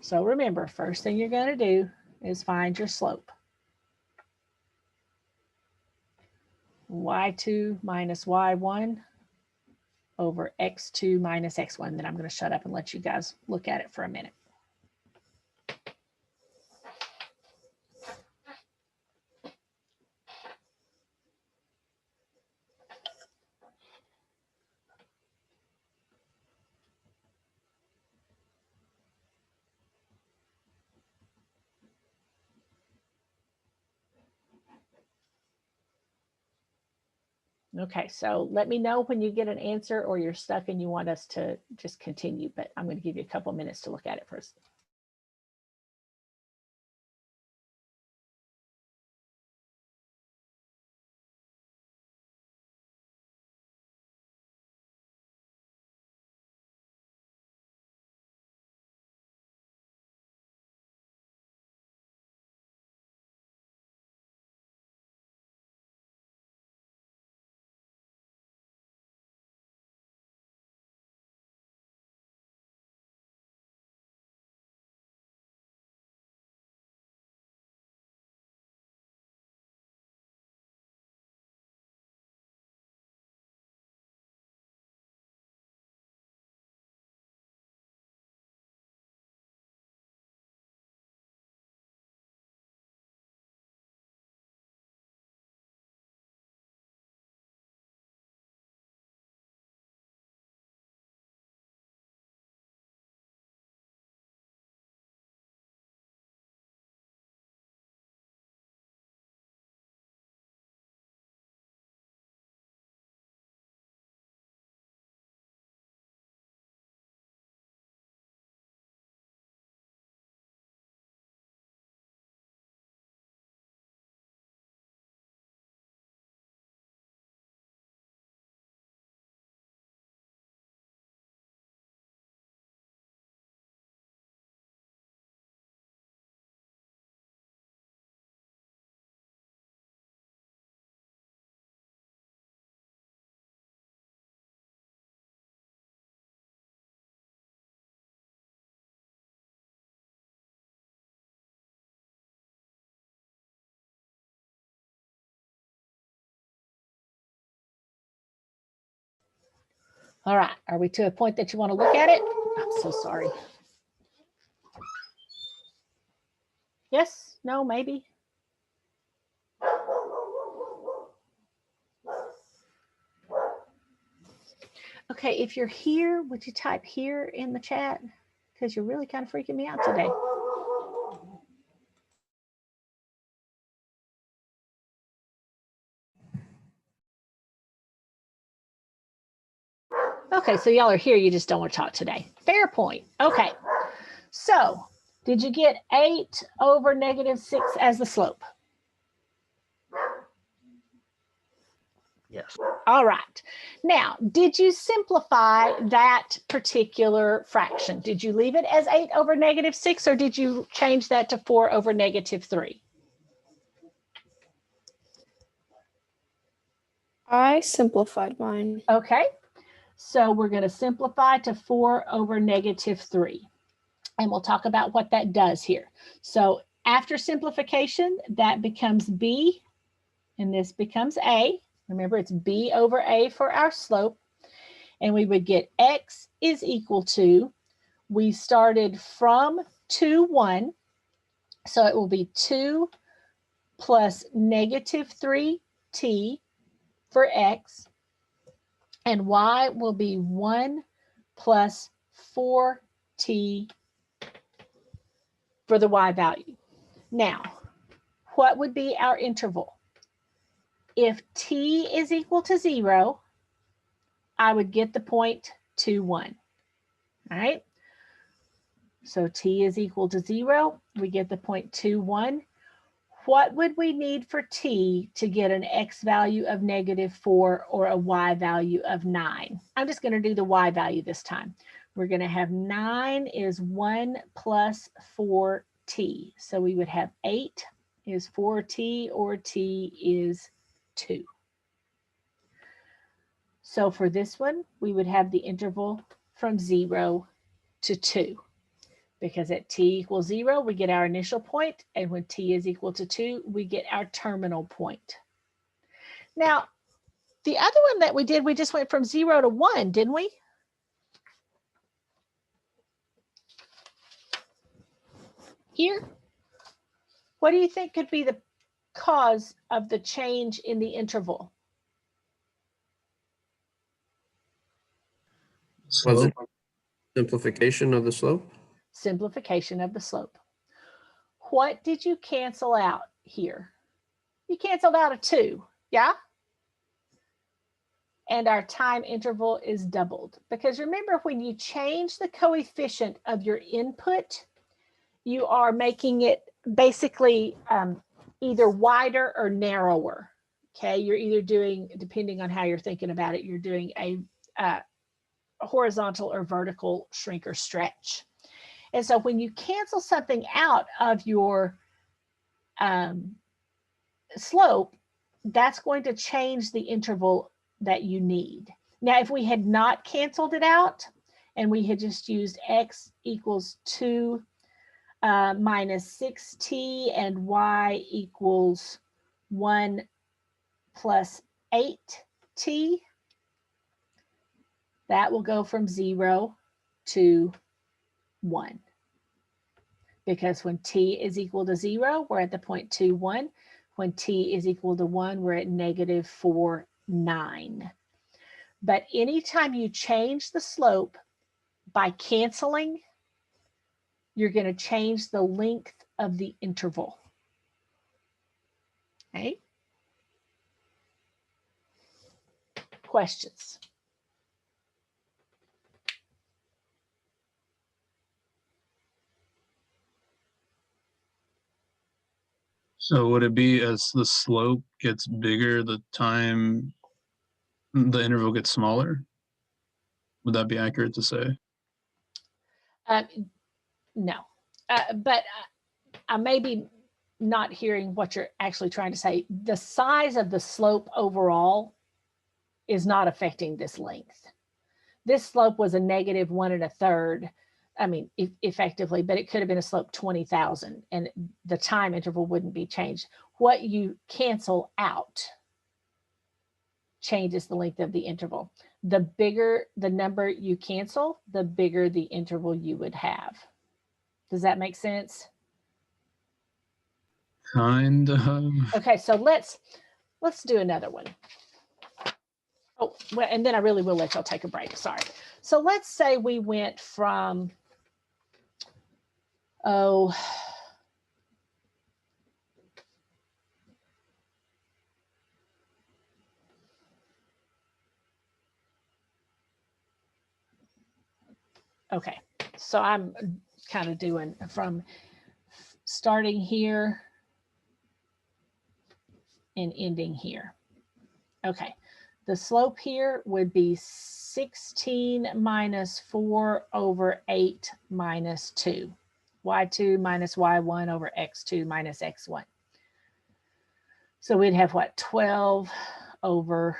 S1: So remember, first thing you're going to do is find your slope. y2 minus y1 over x2 minus x1. Then I'm going to shut up and let you guys look at it for a minute. Okay, so let me know when you get an answer or you're stuck and you want us to just continue, but I'm going to give you a couple minutes to look at it first. All right, are we to a point that you want to look at it? I'm so sorry. Yes, no, maybe. Okay, if you're here, would you type here in the chat? Because you're really kind of freaking me out today. Okay, so y'all are here, you just don't want to talk today. Fair point. Okay, so did you get 8 over -6 as the slope?
S4: Yes.
S1: All right. Now, did you simplify that particular fraction? Did you leave it as 8 over -6, or did you change that to 4 over -3?
S2: I simplified mine.
S1: Okay, so we're going to simplify to 4 over -3. And we'll talk about what that does here. So after simplification, that becomes B, and this becomes A. Remember, it's B over A for our slope. And we would get X is equal to, we started from 2, 1. So it will be 2 plus -3t for X. And Y will be 1 plus 4t for the Y value. Now, what would be our interval? If t is equal to 0, I would get the point 2, 1. All right. So t is equal to 0. We get the point 2, 1. What would we need for t to get an x value of -4 or a y value of 9? I'm just going to do the y value this time. We're going to have 9 is 1 plus 4t. So we would have 8 is 4t, or t is 2. So for this one, we would have the interval from 0 to 2. Because at t equals 0, we get our initial point, and when t is equal to 2, we get our terminal point. Now, the other one that we did, we just went from 0 to 1, didn't we? Here, what do you think could be the cause of the change in the interval?
S5: Was it
S3: Slope.
S5: simplification of the slope?
S1: Simplification of the slope. What did you cancel out here? You canceled out a 2, yeah? And our time interval is doubled. Because remember, when you change the coefficient of your input, you are making it basically either wider or narrower. Okay, you're either doing, depending on how you're thinking about it, you're doing a horizontal or vertical shrink or stretch. And so when you cancel something out of your slope, that's going to change the interval that you need. Now, if we had not canceled it out and we had just used x equals 2 minus 6t and y equals 1 plus 8t, that will go from 0 to 1. Because when t is equal to 0, we're at the point 2, 1. When t is equal to 1, we're at -4, 9. But anytime you change the slope by canceling, you're going to change the length of the interval. Okay? Questions?
S3: So would it be as the slope gets bigger, the interval gets smaller? Would that be accurate to say?
S1: No, but I may be not hearing what you're actually trying to say. The size of the slope overall is not affecting this length. This slope was a -1 1/3. I mean, effectively, but it could have been a slope 20,000 and the time interval wouldn't be changed. What you cancel out changes the length of the interval. the bigger the number you cancel, the bigger the interval you would have. Does that make sense?
S3: Kind of.
S1: Okay, so let's do another one. Oh, well, and then I really will let y'all take a break. Sorry. So let's say we went from, oh, okay. So I'm kind of doing from starting here and ending here. Okay. The slope here would be 16 minus 4 over 8 minus 2. Y2 minus Y1 over X2 minus X1. So we'd have what? 12 over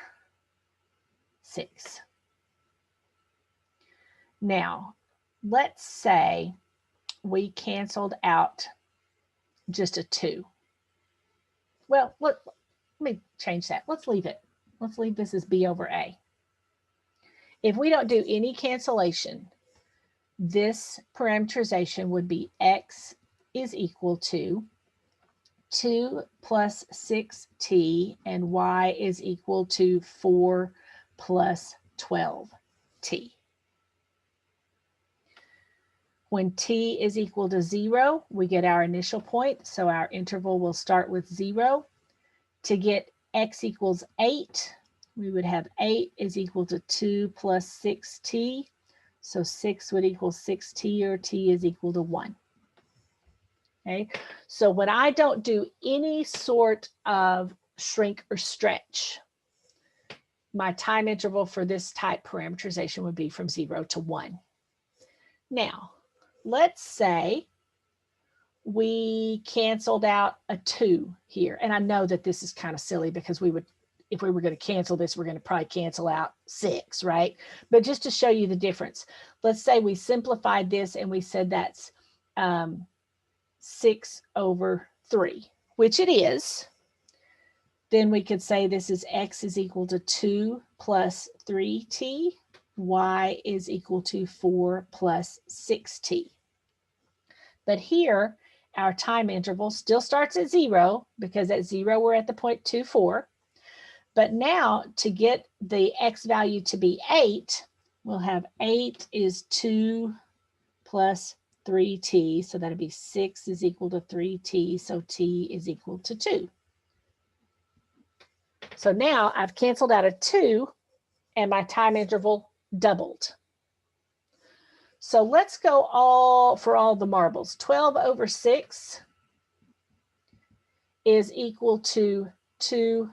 S1: 6. Now, let's say we canceled out just a 2. Well, let me change that. Let's leave it. Let's leave this as B over A. If we don't do any cancellation, this parameterization would be X is equal to 2 plus 6t and Y is equal to 4 plus 12t. When t is equal to 0, we get our initial point. So our interval will start with 0. To get x equals 8, we would have 8 is equal to 2 plus 6t. So 6 would equal 6t, or t is equal to 1. Okay, so when I don't do any sort of shrink or stretch, my time interval for this type parameterization would be from 0 to 1. Now, let's say we canceled out a 2 here. And I know that this is kind of silly because we would, if we were going to cancel this, we're going to probably cancel out 6, right? But just to show you the difference, let's say we simplified this and we said that's 6 over 3, which it is. Then we could say this is x is equal to 2 plus 3t, y is equal to 4 plus 6t. But here, our time interval still starts at 0 because at 0 we're at the point 24. But now to get the x value to be 8, we'll have 8 is 2 plus 3t. So that'd be 6 is equal to 3t. So t is equal to 2. So now I've canceled out a 2 and my time interval doubled. So let's go for all the marbles. 12 over 6 is equal to 2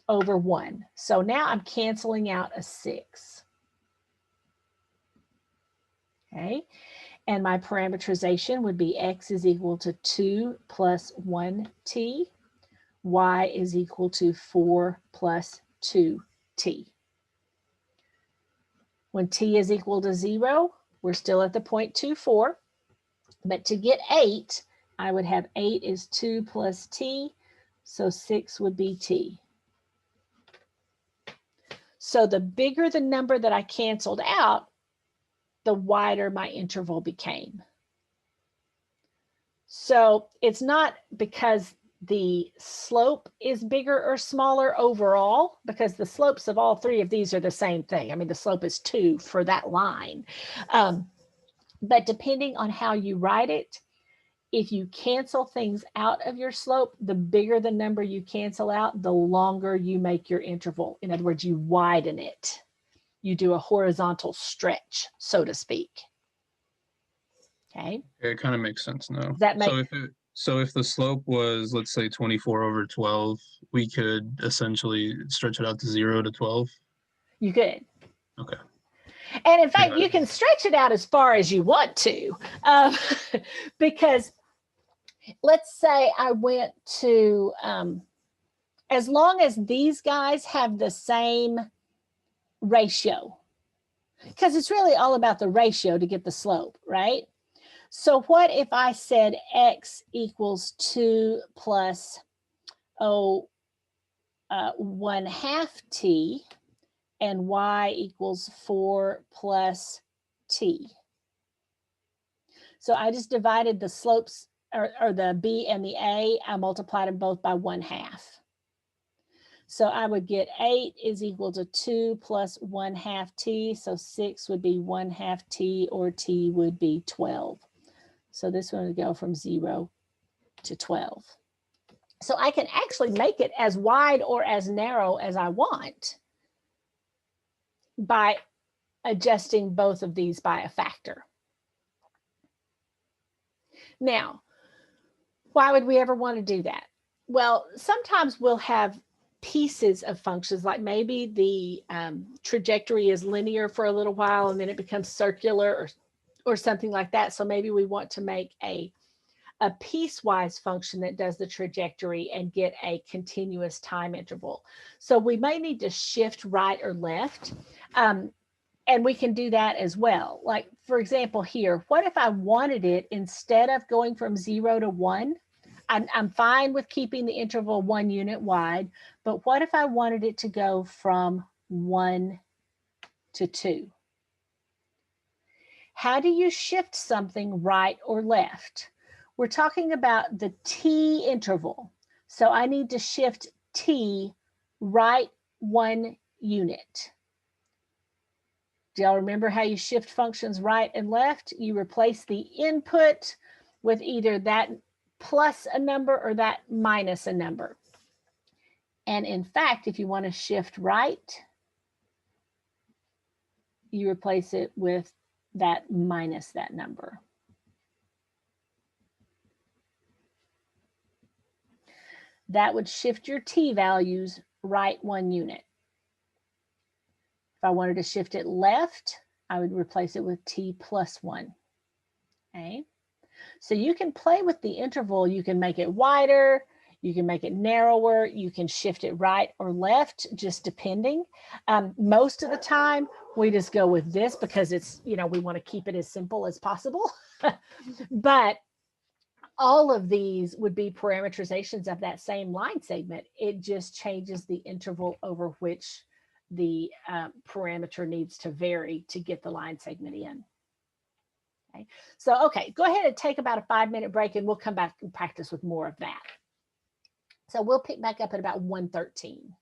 S1: over 1. So now I'm canceling out a 6. Okay, and my parameterization would be x is equal to 2 plus 1t, y is equal to 4 plus 2t. When t is equal to 0, we're still at the point 24, but to get 8, I would have 8 is 2 plus t, so 6 would be t. So the bigger the number that I canceled out, the wider my interval became. So it's not because the slope is bigger or smaller overall, because the slopes of all three of these are the same thing. I mean, the slope is 2 for that line. But depending on how you write it, if you cancel things out of your slope, the bigger the number you cancel out, the longer you make your interval. In other words, you widen it. You do a horizontal stretch, so to speak. Okay.
S3: It kind of makes sense now.
S1: Does that make
S3: So if the slope was, let's say, 24 over 12, we could essentially stretch it out to 0 to 12.
S1: You could.
S3: Okay.
S1: And in fact,
S3: Yeah.
S1: you can stretch it out as far as you want to, because let's say I went to, as long as these guys have the same ratio, because it's really all about the ratio to get the slope, right? So what if I said x equals 2 plus 1/2 t, and y equals 4 plus t. So I just divided the slopes, or the b and the a, I multiplied them both by 1/2. So I would get 8 is equal to 2 plus 1/2 t. So 6 would be 1/2 t, or t would be 12. So this one would go from 0 to 12. So I can actually make it as wide or as narrow as I want by adjusting both of these by a factor. Now, why would we ever want to do that? Well, sometimes we'll have pieces of functions, like maybe the trajectory is linear for a little while and then it becomes circular, or something like that. So maybe we want to make a piecewise function that does the trajectory and get a continuous time interval. So we may need to shift right or left. And we can do that as well. Like, for example, here, what if I wanted it, instead of going from 0 to 1, I'm fine with keeping the interval 1 unit wide, but what if I wanted it to go from 1 to 2? How do you shift something right or left? We're talking about the t interval. So I need to shift t right 1 unit. Do y'all remember how you shift functions right and left? You replace the input with either that plus a number or that minus a number. And in fact, if you want to shift right, you replace it with that minus that number. That would shift your t values right 1 unit. If I wanted to shift it left, I would replace it with t plus 1. Okay. So you can play with the interval. You can make it wider, you can make it narrower, you can shift it right or left, just depending. Most of the time, we just go with this because it's, we want to keep it as simple as possible. But all of these would be parameterizations of that same line segment. It just changes the interval over which the parameter needs to vary to get the line segment in. Okay, so go ahead and take about a 5-minute break and we'll come back and practice with more of that. So we'll pick back up at about 1:13.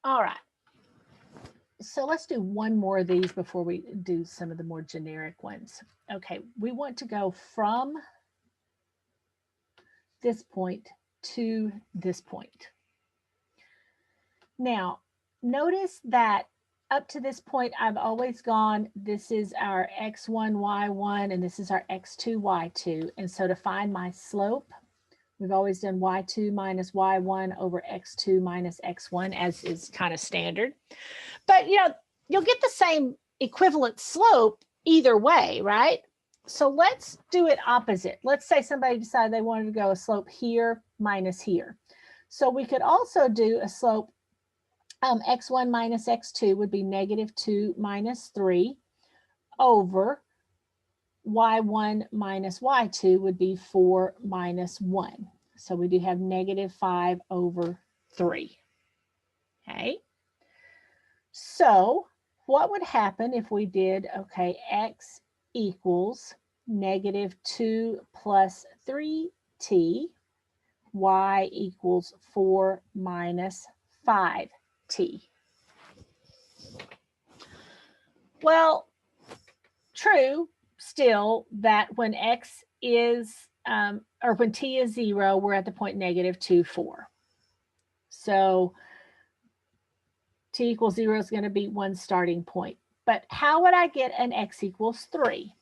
S1: All right. So let's do one more of these before we do some of the more generic ones. Okay, we want to go from this point to this point. Now, notice that up to this point, I've always gone, this is our x1, y1, and this is our x2, y2. And so to find my slope, we've always done y2 minus y1 over x2 minus x1, as is kind of standard. But, you know, you'll get the same equivalent slope either way, right? So let's do it opposite. Let's say somebody decided they wanted to go a slope here minus here. So we could also do a slope x1 minus x2 would be -2 minus 3 over y1 minus y2 would be 4 minus 1. So we do have -5 over 3. Okay. So what would happen if we did, okay, x equals -2 plus 3t, y equals 4 minus 5t. Well, true still that when x is, or when t is 0, we're at the point -2, 4. So t equals 0 is going to be one starting point. But how would I get an x equals 3?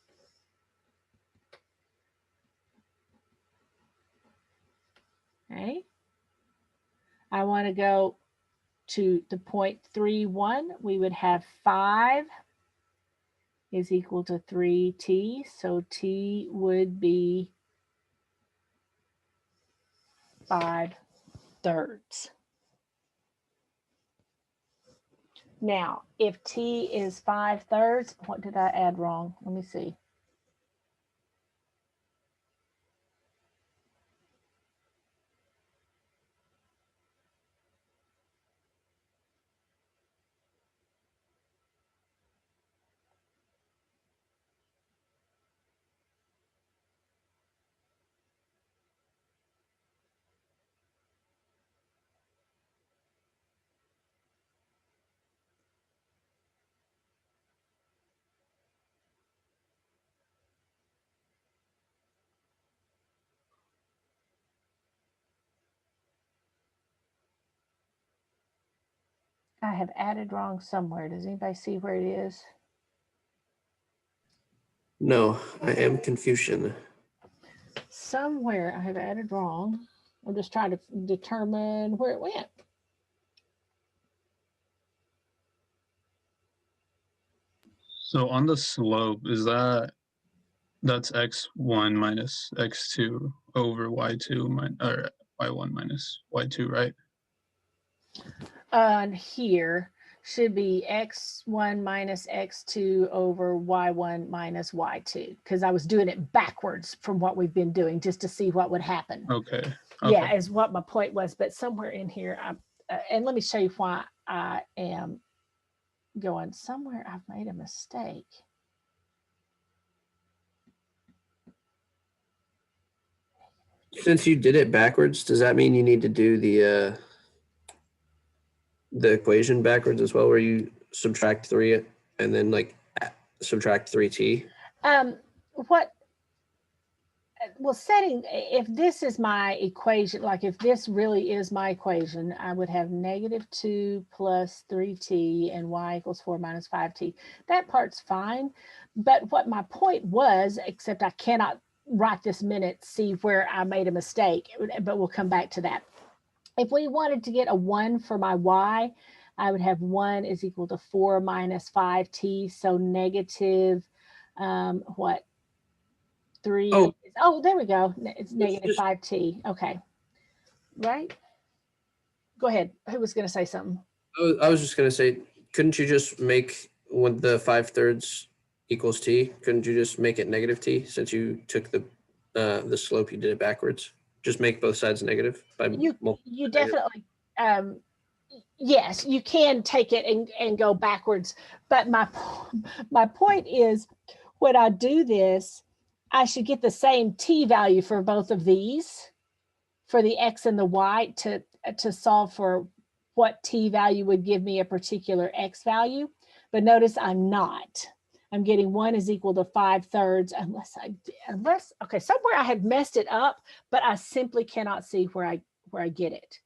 S1: Okay. I want to go to the point 3, 1. We would have 5 is equal to 3t. So t would be 5/3. Now, if t is 5/3, what did I add wrong? Let me see. I have added wrong somewhere. Does anybody see where it is?
S5: No, I am Confucian.
S1: Somewhere I have added wrong. I'm just trying to determine where it went.
S3: So on the slope, that's x1 minus x2 over y2 or y1 minus y2, right?
S1: On here should be x1 minus x2 over y1 minus y2, because I was doing it backwards from what we've been doing just to see what would happen.
S3: Okay.
S1: Yeah, is what my point was. But somewhere in here, and let me show you why I am going somewhere. I've made a mistake.
S5: Since you did it backwards, does that mean you need to do the equation backwards as well, where you subtract 3 and then like subtract 3t?
S1: What? Well, if this is my equation, like if this really is my equation, I would have -2 plus 3t and y equals 4 minus 5t. That part's fine. But what my point was, except I cannot right this minute see where I made a mistake, but we'll come back to that. If we wanted to get a 1 for my y, I would have 1 is equal to 4 minus 5t. So negative, what? 3. Oh, there we go. It's -5t. Okay. Right? Go ahead. Who was going to say something?
S5: I was just going to say, couldn't you just make when the 5/3 equals t? Couldn't you just make it -t since you took the slope, you did it backwards? Just make both sides negative by
S1: You definitely, yes, you can take it and go backwards. But my point is, when I do this, I should get the same t value for both of these, for the x and the y, to solve for what t value would give me a particular x value. But notice I'm not. I'm getting 1 is equal to 5/3 unless, okay, somewhere I have messed it up, but I simply cannot see where I get it.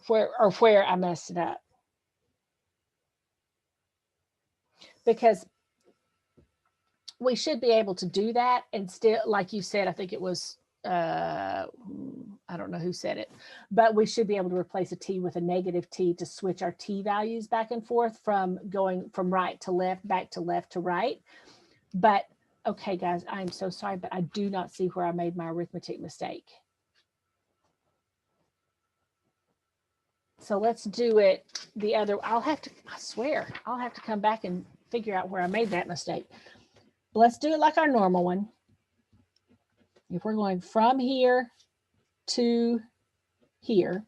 S1: Where I messed it up. Because we should be able to do that and still, like you said, I think it was, I don't know who said it, but we should be able to replace a t with a negative t to switch our t values back and forth from going from right to left, back to left to right. But okay, guys, I'm so sorry, but I do not see where I made my arithmetic mistake. So let's do it the other. I swear, I'll have to come back and figure out where I made that mistake. But let's do it like our normal one. If we're going from here to here,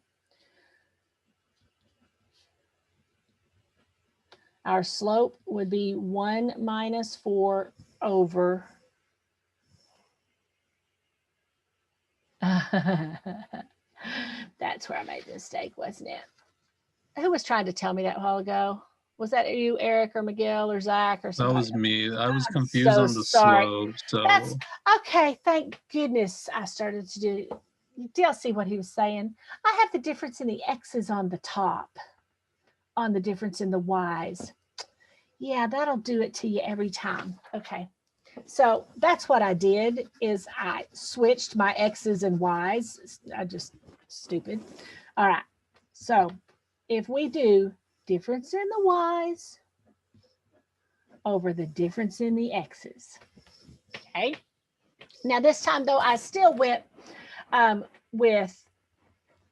S1: our slope would be 1 minus 4 over. That's where I made the mistake, wasn't it? Who was trying to tell me that a while ago? Was that you, Eric, or Miguel, or Zach, or something?
S3: That was me. I was
S1: I'm
S3: confused
S1: so
S3: on the
S1: sorry.
S3: slope. So
S1: That's okay. Thank goodness I started to do. Do y'all see what he was saying? I have the difference in the X's on the top, on the difference in the Y's. Yeah, that'll do it to you every time. Okay. So that's what I did is I switched my X's and Y's. I just stupid. All right. So if we do difference in the Y's over the difference in the X's. Okay. Now this time though, I still went with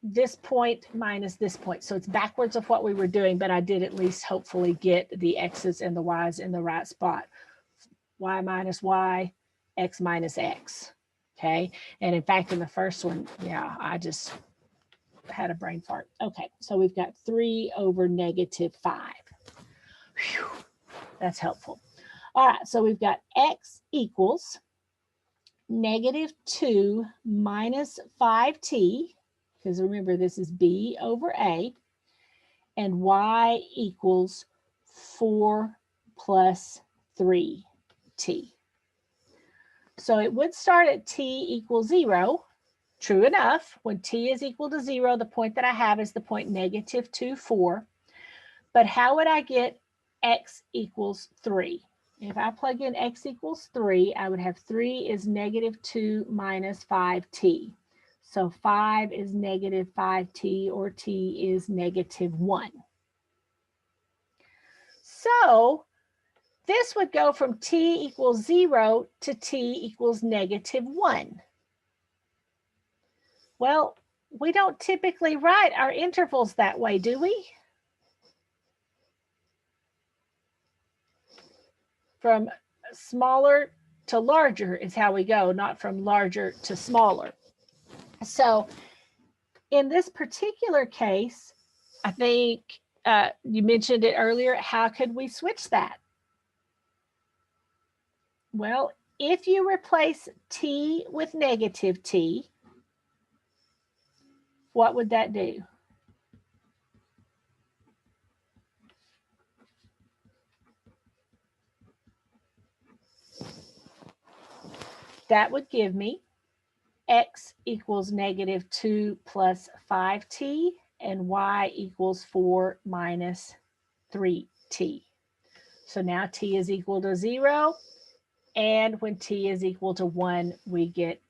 S1: this point minus this point. So it's backwards of what we were doing, but I did at least hopefully get the X's and the Y's in the right spot. Y minus Y, X minus X. Okay. And in fact, in the first one, yeah, I just had a brain fart. Okay. So we've got 3 over negative 5. Whew, that's helpful. All right. So we've got X equals negative 2 minus 5t, because remember this is b over a, and y equals 4 plus 3t. So it would start at t equals 0. True enough, when t is equal to 0, the point that I have is the point negative 2, 4. But how would I get x equals 3? If I plug in x equals 3, I would have 3 is negative 2 minus 5t. So 5 is negative 5t, or t is negative 1. So this would go from t equals 0 to t equals negative 1. Well, we don't typically write our intervals that way, do we? From smaller to larger is how we go, not from larger to smaller. So in this particular case, I think you mentioned it earlier, how could we switch that? Well, if you replace t with negative t, what would that do? That would give me x equals negative 2 plus 5t and y equals 4 minus 3t. So now t is equal to 0. And when t is equal to 1, we get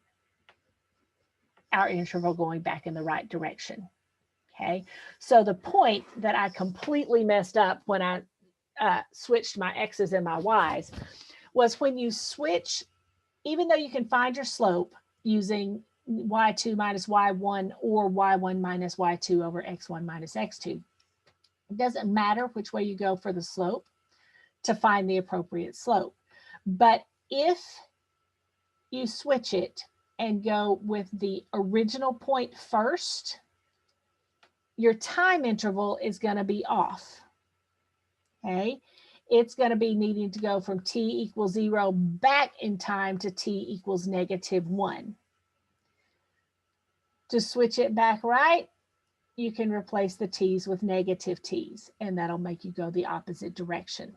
S1: our interval going back in the right direction. Okay. So the point that I completely messed up when I switched my x's and my y's was when you switch, even though you can find your slope using y2 minus y1 or y1 minus y2 over x1 minus x2, it doesn't matter which way you go for the slope to find the appropriate slope. But if you switch it and go with the original point first, your time interval is going to be off. Okay. It's going to be needing to go from t equals 0 back in time to t equals negative 1. To switch it back right, you can replace the t's with negative t's, and that'll make you go the opposite direction.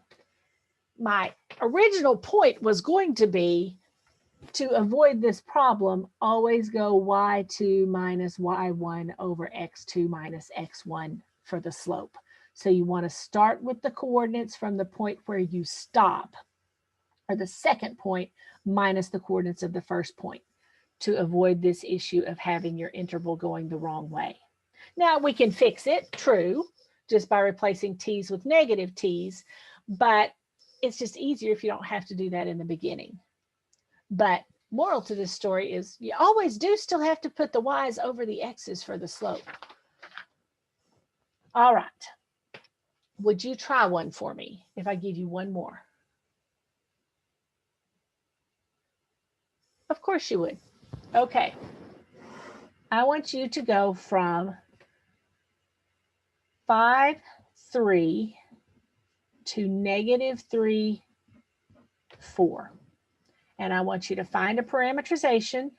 S1: My original point was going to be, to avoid this problem, always go y2 minus y1 over x2 minus x1 for the slope. So you want to start with the coordinates from the point where you stop, or the second point, minus the coordinates of the first point, to avoid this issue of having your interval going the wrong way. Now we can fix it, true, just by replacing t's with negative t's, but it's just easier if you don't have to do that in the beginning. But moral to this story is you always do still have to put the y's over the x's for the slope. All right. Would you try one for me if I give you one more? Of course you would. Okay. I want you to go from 5, 3 to negative 3, 4. And I want you to find a parametrization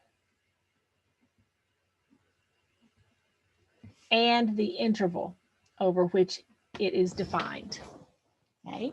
S1: and the interval over which it is defined. Okay.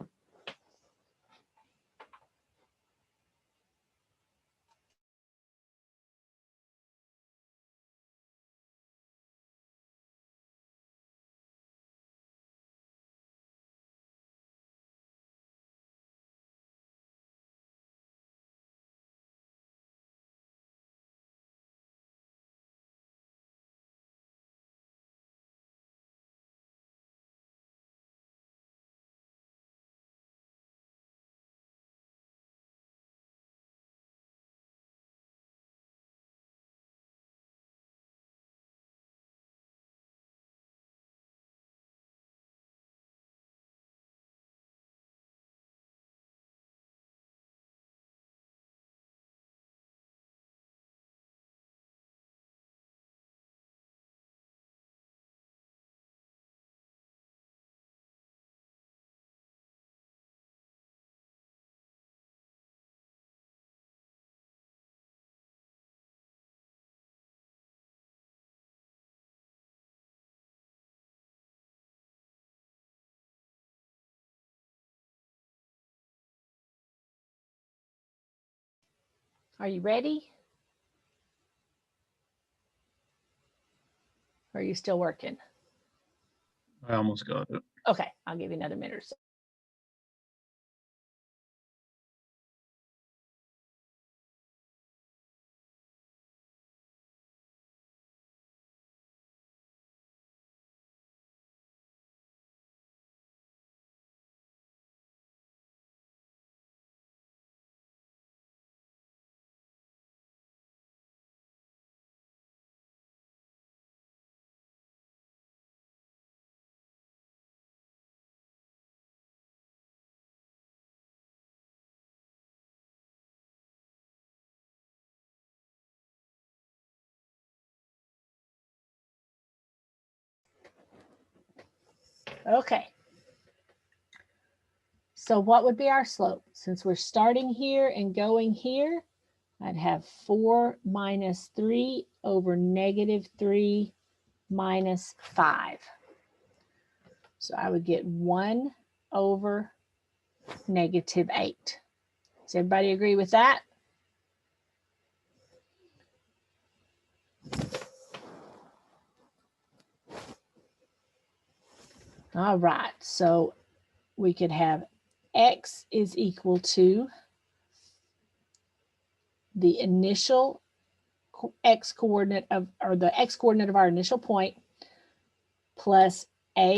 S1: Are you ready? Or are you still working?
S3: I almost got it.
S1: Okay, I'll give you another minute or so. Okay. So what would be our slope? Since we're starting here and going here, I'd have 4 minus 3 over negative 3 minus 5. So I would get 1 over negative 8. Does everybody agree with that? All right, so we could have x is equal to the initial x coordinate of, or the x coordinate of our initial point, plus at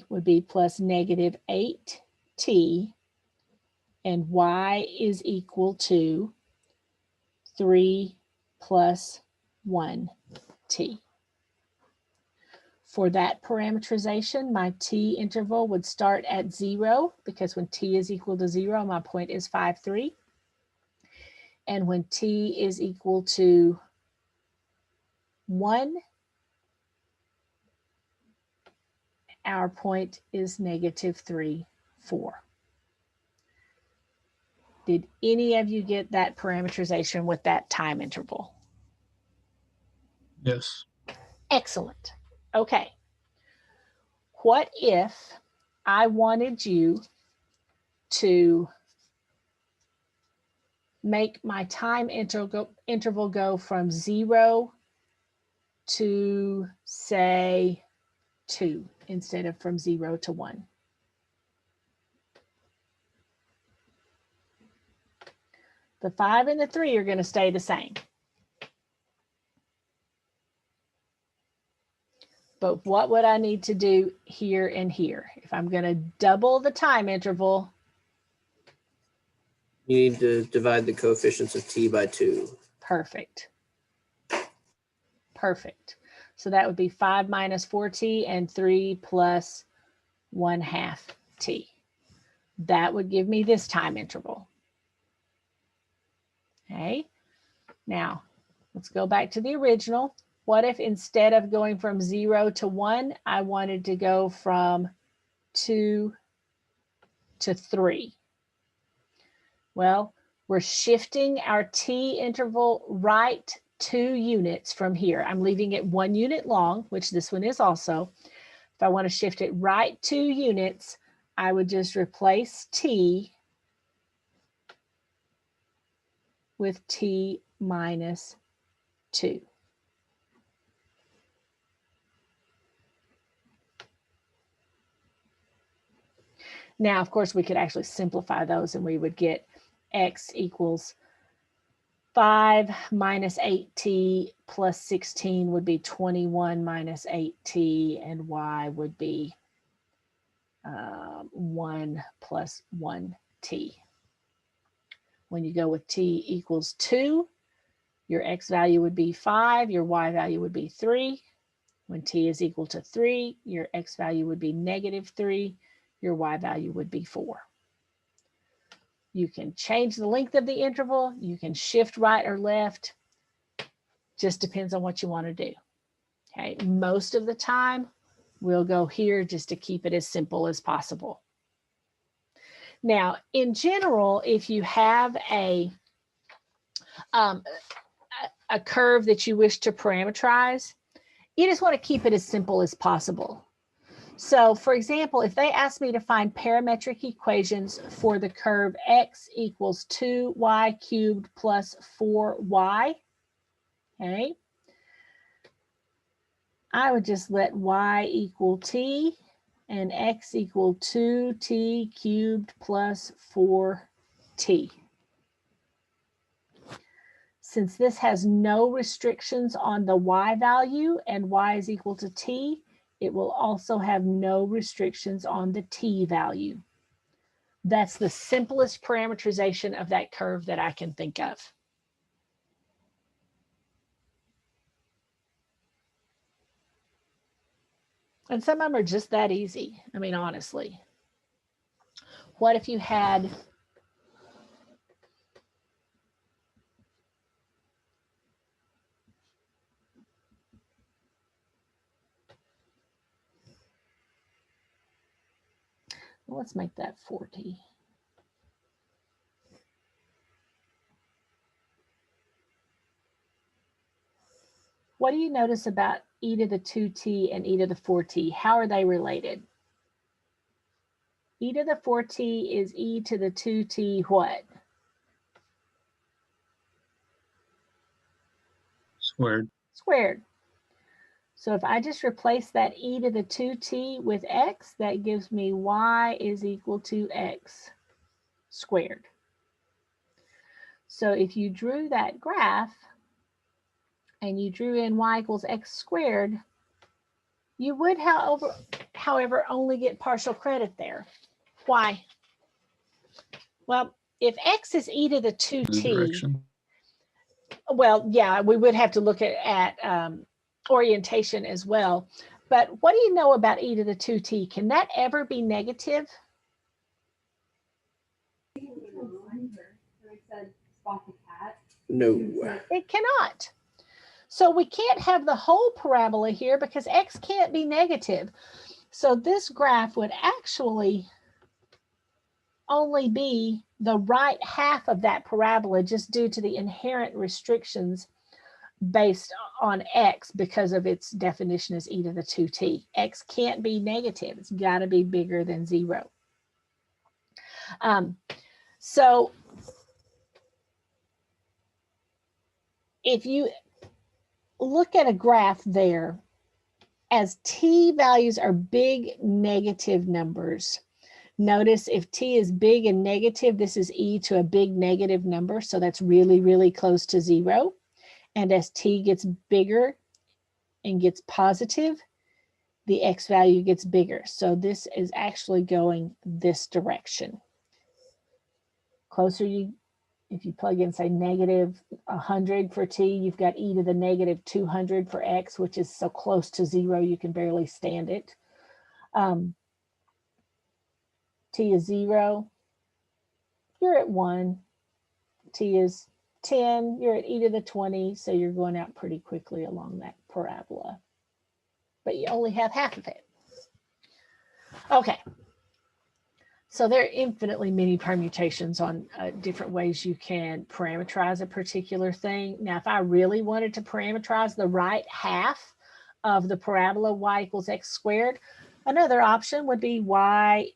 S1: would be plus negative 8t, and y is equal to 3 plus 1t. For that parameterization, my t interval would start at 0, because when t is equal to 0, my point is 5, 3. And when t is equal to 1, our point is negative 3, 4. Did any of you get that parameterization with that time interval?
S3: Yes.
S1: Excellent. Okay. What if I wanted you to make my time interval go from 0 to, say, 2 instead of from 0 to 1? The 5 and the 3 are going to stay the same. But what would I need to do here and here? If I'm going to double the time interval,
S5: You need to divide the coefficients of t by 2.
S1: perfect. Perfect. So that would be 5 minus 4t and 3 plus 1/2 t. That would give me this time interval. Okay. Now, let's go back to the original. What if instead of going from 0 to 1, I wanted to go from 2 to 3? Well, we're shifting our t interval right 2 units from here. I'm leaving it 1 unit long, which this one is also. If I want to shift it right 2 units, I would just replace t with t minus 2. Now, of course, we could actually simplify those and we would get x equals 5 minus 8t plus 16 would be 21 minus 8t, and y would be 1 plus 1t. When you go with t equals 2, your x value would be 5, your y value would be 3. When t is equal to 3, your x value would be -3, your y value would be 4. You can change the length of the interval, you can shift right or left, just depends on what you want to do. Okay, most of the time, we'll go here just to keep it as simple as possible. Now, in general, if you have a curve that you wish to parameterize, you just want to keep it as simple as possible. So, for example, if they ask me to find parametric equations for the curve x equals 2y cubed plus 4y, okay, I would just let y equal t and x equal 2t cubed plus 4t. Since this has no restrictions on the y value and y is equal to t, it will also have no restrictions on the t value. That's the simplest parameterization of that curve that I can think of. And some of them are just that easy. I mean, honestly. What if you had let's make that 40. What do you notice about e to the 2t and e to the 4t? How are they related? E to the 4t is e to the 2t what?
S3: Squared.
S1: Squared. So if I just replace that e to the 2t with x, that gives me y is equal to x squared. So if you drew that graph and you drew in y equals x squared, you would, however, only get partial credit there. Why? Well, if x is e to the 2t,
S3: Direction.
S1: well, yeah, we would have to look at orientation as well. But what do you know about e to the 2t? Can that ever be negative?
S5: No.
S1: It cannot. So we can't have the whole parabola here because x can't be negative. So this graph would actually only be the right half of that parabola just due to the inherent restrictions based on x because of its definition as e to the 2t. X can't be negative. It's got to be bigger than 0. So if you look at a graph there, as t values are big negative numbers, notice if t is big and negative, this is e to a big negative number. So that's really, really close to 0. And as t gets bigger and gets positive, the x value gets bigger. So this is actually going this direction. Closer you, if you plug in, say, negative 100 for t, you've got e to the negative 200 for x, which is so close to 0 you can barely stand it. T is 0, you're at 1. T is 10, you're at e to the 20, so you're going out pretty quickly along that parabola. But you only have half of it. Okay. So there are infinitely many permutations on different ways you can parameterize a particular thing. Now, if I really wanted to parameterize the right half of the parabola y equals x squared, another option would be y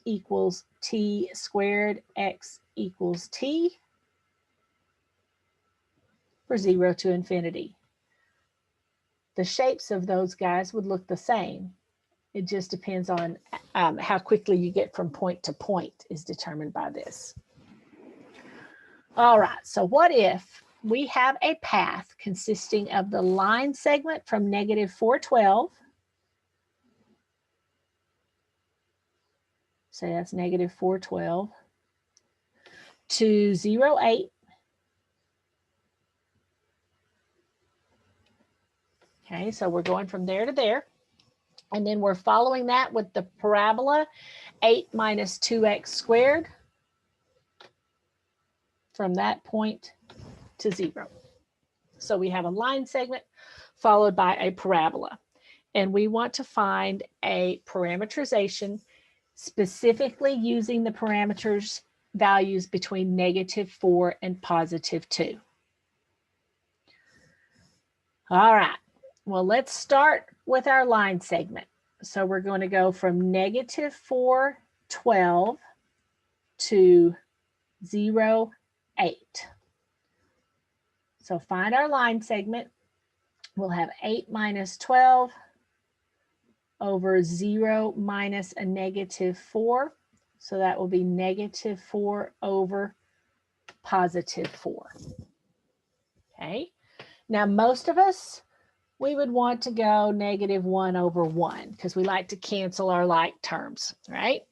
S1: equals t squared, x equals t for 0 to infinity. The shapes of those guys would look the same. It just depends on how quickly you get from point to point is determined by this. All right, so what if we have a path consisting of the line segment from negative 412, say that's negative 412, to 0, 8, okay, so we're going from there to there. And then we're following that with the parabola 8 minus 2x squared from that point to 0. So we have a line segment followed by a parabola. And we want to find a parameterization specifically using the parameters values between -4 and +2. All right. Well, let's start with our line segment. So we're going to go from negative 412 to 0, 8. So find our line segment. We'll have 8 minus 12 over 0 minus a -4. So that will be -4 over +4. Okay. Now, most of us, we would want to go -1 over 1 because we like to cancel our like terms, right?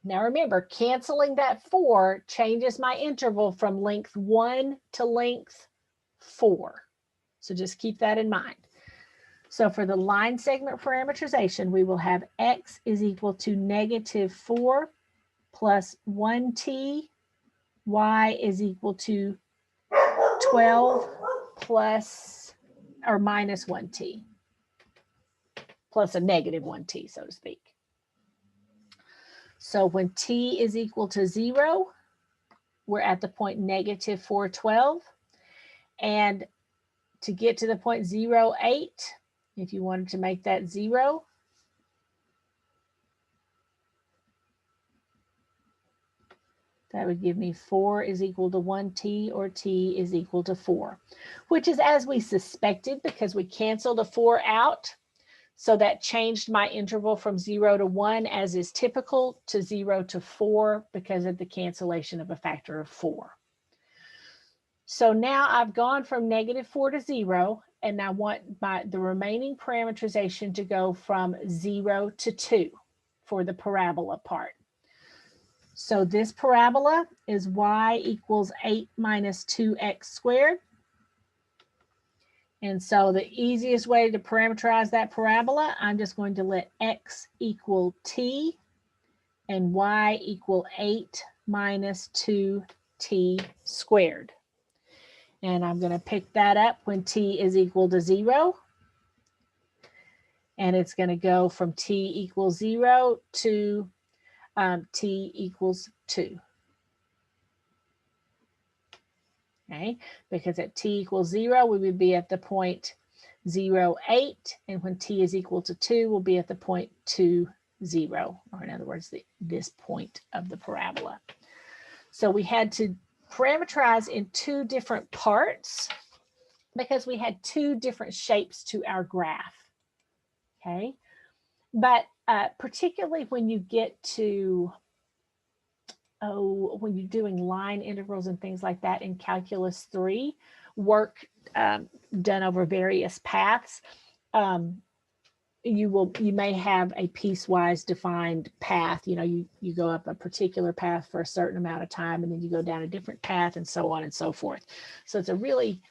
S1: Now remember, canceling that 4 changes my interval from length 1 to length 4. So just keep that in mind. So for the line segment parameterization, we will have x is equal to -4 plus 1t, y is equal to 12 plus or minus 1t, plus a -1t, so to speak. So when t is equal to 0, we're at the point -412. And to get to the point 0, 8, if you wanted to make that 0, that would give me 4 is equal to 1t, or t is equal to 4, which is as we suspected because we canceled a 4 out. So that changed my interval from 0 to 1, as is typical, to 0 to 4 because of the cancellation of a factor of 4. So now I've gone from -4 to 0, and I want the remaining parameterization to go from 0 to 2 for the parabola part. So this parabola is y equals 8 minus 2x squared. And so the easiest way to parameterize that parabola, I'm just going to let x equal t and y equal 8 minus 2t squared. And I'm going to pick that up when t is equal to 0. And it's going to go from t equals 0 to t equals 2. okay? Because at t equals 0, we would be at the point 0, 8, and when t is equal to 2, we'll be at the point 2, 0, or in other words, this point of the parabola. So we had to parameterize in two different parts because we had two different shapes to our graph, okay? But particularly when you get to, when you're doing line integrals and things like that in Calculus 3, work done over various paths, you may have a piecewise defined path. You know, you go up a particular path for a certain amount of time, and then you go down a different path, and so on and so forth. So it's a really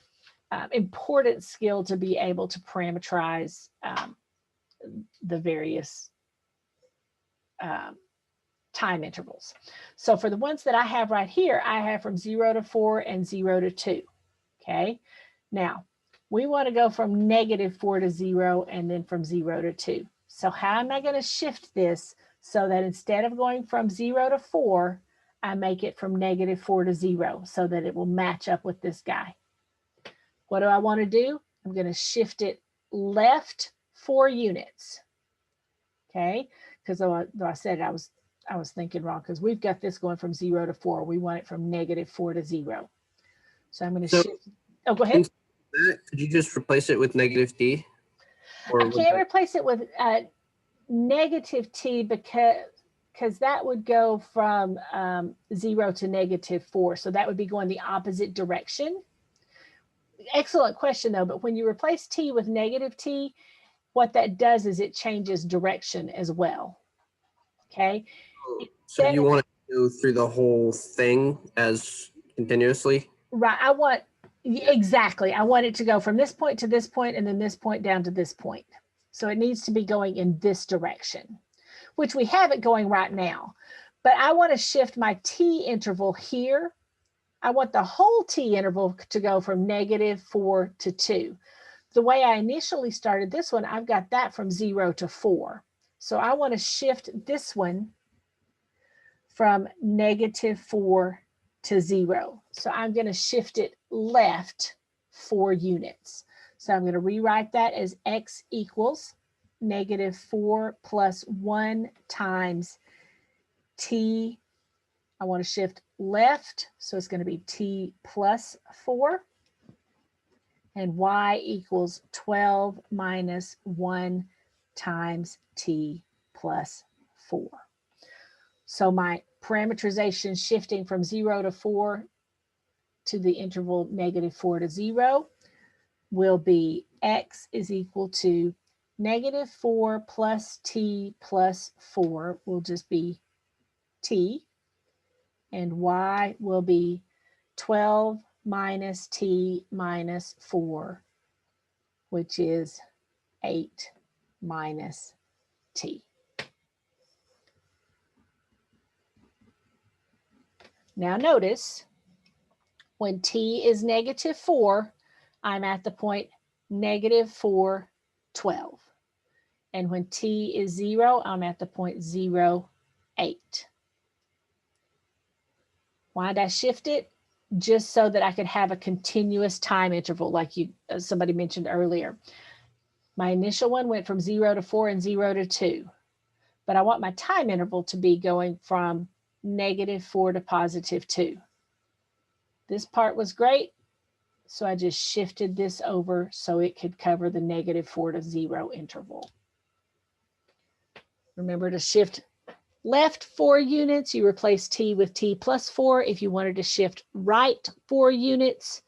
S1: important skill to be able to parameterize the various time intervals. So for the ones that I have right here, I have from 0 to 4 and 0 to 2. Okay. Now we want to go from -4 to 0 and then from 0 to 2. So how am I going to shift this so that instead of going from 0 to 4, I make it from -4 to 0 so that it will match up with this guy? What do I want to do? I'm going to shift it left 4 units. Okay, because though I said I was thinking wrong, because we've got this going from 0 to 4. We want it from -4 to 0. So I'm going to shift. Oh, go ahead.
S5: Could you just replace it with -t? Or
S1: I can't replace it with -t because that would go from 0 to -4. So that would be going the opposite direction. Excellent question, though. But when you replace t with -t, what that does is it changes direction as well. Okay.
S5: So you want to go through the whole thing as continuously?
S1: Right. I want, exactly. I want it to go from this point to this point and then this point down to this point. So it needs to be going in this direction, which we have it going right now. But I want to shift my t interval here. I want the whole t interval to go from -4 to 2. The way I initially started this one, I've got that from 0 to 4. So I want to shift this one from -4 to 0. So I'm going to shift it left 4 units. So I'm going to rewrite that as x equals -4 plus 1 times t. I want to shift left, so it's going to be t plus 4. And y equals 12 minus 1 times t plus 4. So my parameterization shifting from 0 to 4 to the interval -4 to 0 will be x is equal to -4 plus t plus 4 will just be t, and y will be 12 minus t minus 4, which is 8 minus t. Now notice, when t is -4, I'm at the point -4, 12. And when t is 0, I'm at the point 0, 8. Why did I shift it? Just so that I could have a continuous time interval, like somebody mentioned earlier. My initial one went from 0 to 4 and 0 to 2. But I want my time interval to be going from -4 to +2. This part was great, so I just shifted this over so it could cover the -4 to 0 interval. Remember to shift left 4 units, you replace t with t plus 4. If you wanted to shift right 4 units,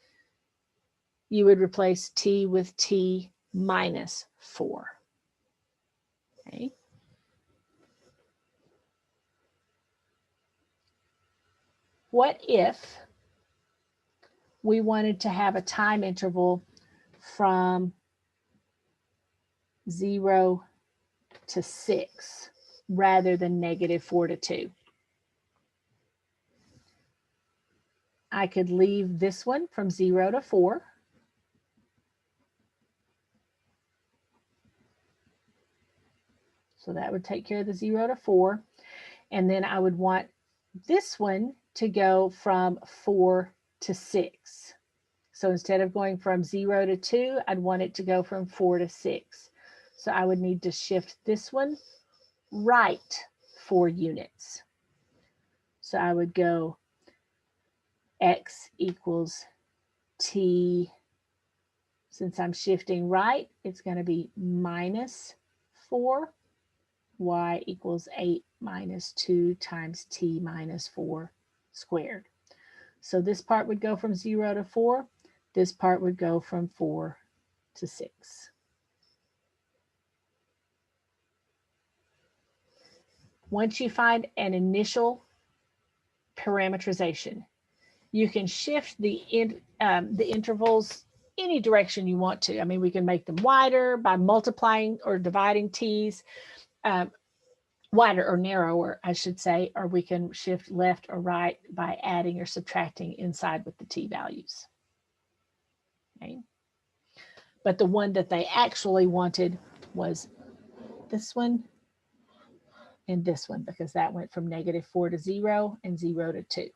S1: you would replace t with t minus 4. Okay. What if we wanted to have a time interval from 0 to 6 rather than -4 to 2? I could leave this one from 0 to 4. So that would take care of the 0 to 4. And then I would want this one to go from 4 to 6. So instead of going from 0 to 2, I'd want it to go from 4 to 6. So I would need to shift this one right 4 units. So I would go x equals t. Since I'm shifting right, it's going to be minus 4. Y equals 8 minus 2 times t minus 4 squared. So this part would go from 0 to 4. This part would go from 4 to 6. Once you find an initial parameterization, you can shift the intervals any direction you want to. I mean, we can make them wider by multiplying or dividing t's, wider or narrower, I should say, or we can shift left or right by adding or subtracting inside with the t values. Okay. But the one that they actually wanted was this one and this one, because that went from -4 to 0 and 0 to 2.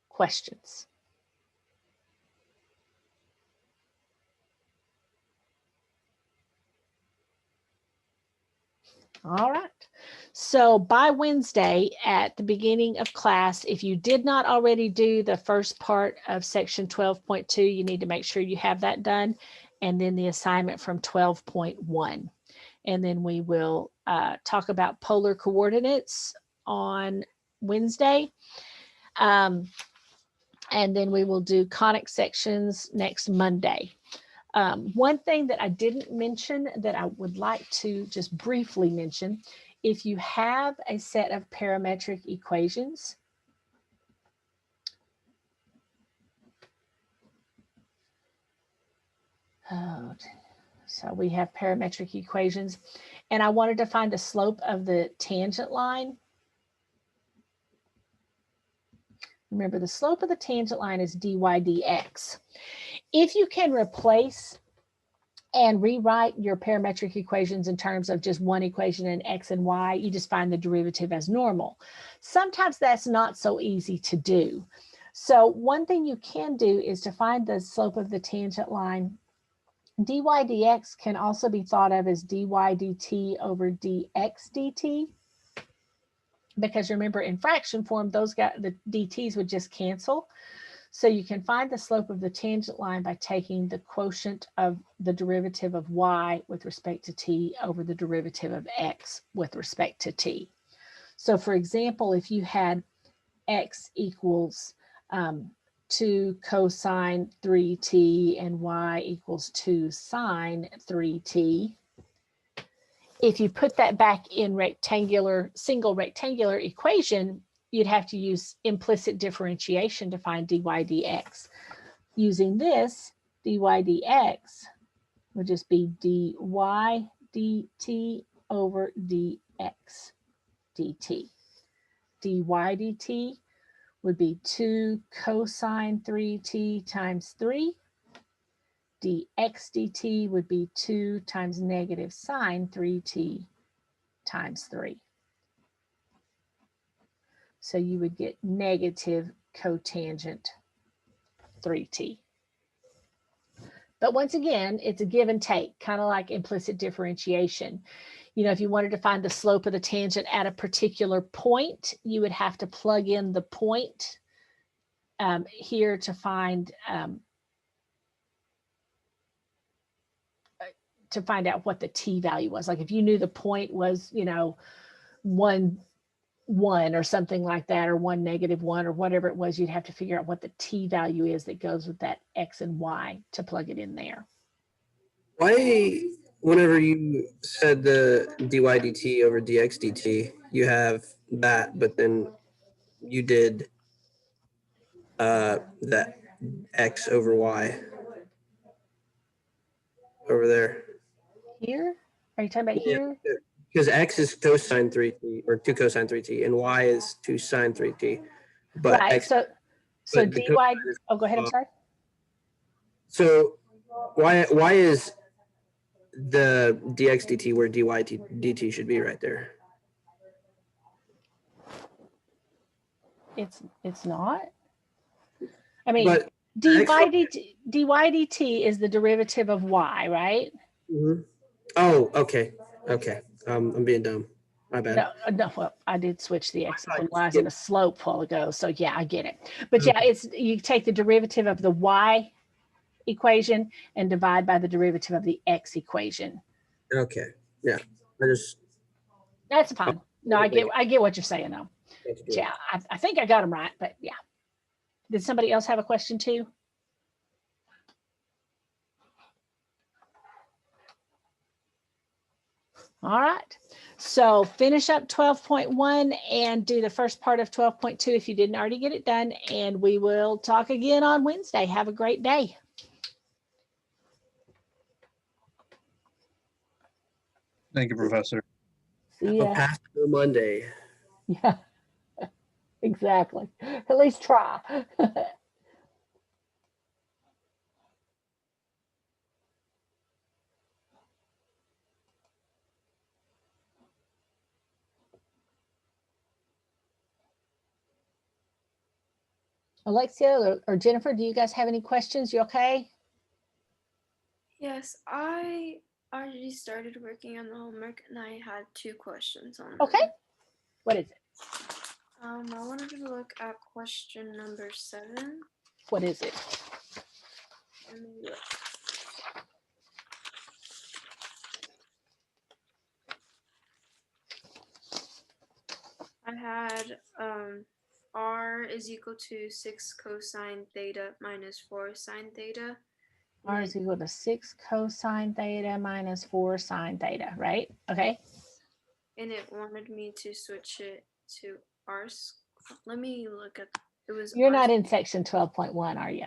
S1: Questions? All right. So by Wednesday at the beginning of class, if you did not already do the first part of section 12.2, you need to make sure you have that done. And then the assignment from 12.1. And then we will talk about polar coordinates on Wednesday. And then we will do conic sections next Monday. One thing that I didn't mention that I would like to just briefly mention, if you have a set of parametric equations, so we have parametric equations, and I wanted to find the slope of the tangent line. Remember, the slope of the tangent line is dy dx. If you can replace and rewrite your parametric equations in terms of just one equation in x and y, you just find the derivative as normal. Sometimes that's not so easy to do. So one thing you can do is to find the slope of the tangent line. Dy dx can also be thought of as dy dt over dx dt. Because remember, in fraction form, the dt's would just cancel. So you can find the slope of the tangent line by taking the quotient of the derivative of y with respect to t over the derivative of x with respect to t. So for example, if you had x equals 2 cosine 3t and y equals 2 sine 3t, if you put that back in single rectangular equation, you'd have to use implicit differentiation to find dy dx. Using this, dy dx would just be dy dt over dx dt. Dy dt would be 2 cosine 3t times 3. Dx dt would be 2 times negative sine 3t times 3. So you would get negative cotangent 3t. But once again, it's a give and take, kind of like implicit differentiation. You know, if you wanted to find the slope of the tangent at a particular point, you would have to plug in the point here to find out what the t value was. Like if you knew the point was, you know, 1 or something like that, or 1 - 1 or whatever it was, you'd have to figure out what the t value is that goes with that x and y to plug it in there.
S5: Why, whenever you said the dy dt over dx dt, you have that, but then you did that x over y over there?
S1: Here? Are you talking about here?
S5: Because x is cosine 3t or 2 cosine 3t, and y is 2 sine 3t. But
S1: Right.
S5: x,
S1: So
S5: but
S1: dy.
S5: is,
S1: Oh, go ahead. I'm sorry.
S5: So why is the dx dt where dy dt should be right there?
S1: It's not. I mean,
S5: But
S1: dy
S5: X-
S1: dt is the derivative of y, right?
S5: Mhm. Oh, okay. Okay. I'm being dumb. My bad.
S1: No, well, I did switch the x's
S5: thought
S1: and
S5: you
S1: y's in a slope a while ago, so yeah, I get it. But yeah, it's you take the derivative of the y equation and divide by the derivative of the x equation.
S5: Okay. Yeah. I just
S1: That's fine. No, I get what you're saying though.
S5: had to do
S1: But
S5: it.
S1: yeah, I think I got them right, but yeah. Did somebody else have a question too? All right. So finish up 12.1 and do the first part of 12.2 if you didn't already get it done. And we will talk again on Wednesday. Have a great day.
S3: Thank you, Professor.
S1: See
S5: A
S1: ya.
S5: pass for Monday.
S1: Yeah, exactly. At least try. Alexia or Jennifer, do you guys have any questions? You okay?
S2: Yes, I already started working on the homework and I had 2 questions on
S1: Okay.
S2: them.
S1: What is it?
S2: I wanted to look at question number 7.
S1: What is it?
S2: Let me look. I had r is equal to 6 cosine theta minus 4 sine theta.
S1: R is equal to 6 cosine theta minus 4 sine theta, right? Okay.
S2: And it wanted me to switch it to r. Let me look at it. Was
S1: You're
S2: r.
S1: not in section 12.1, are you?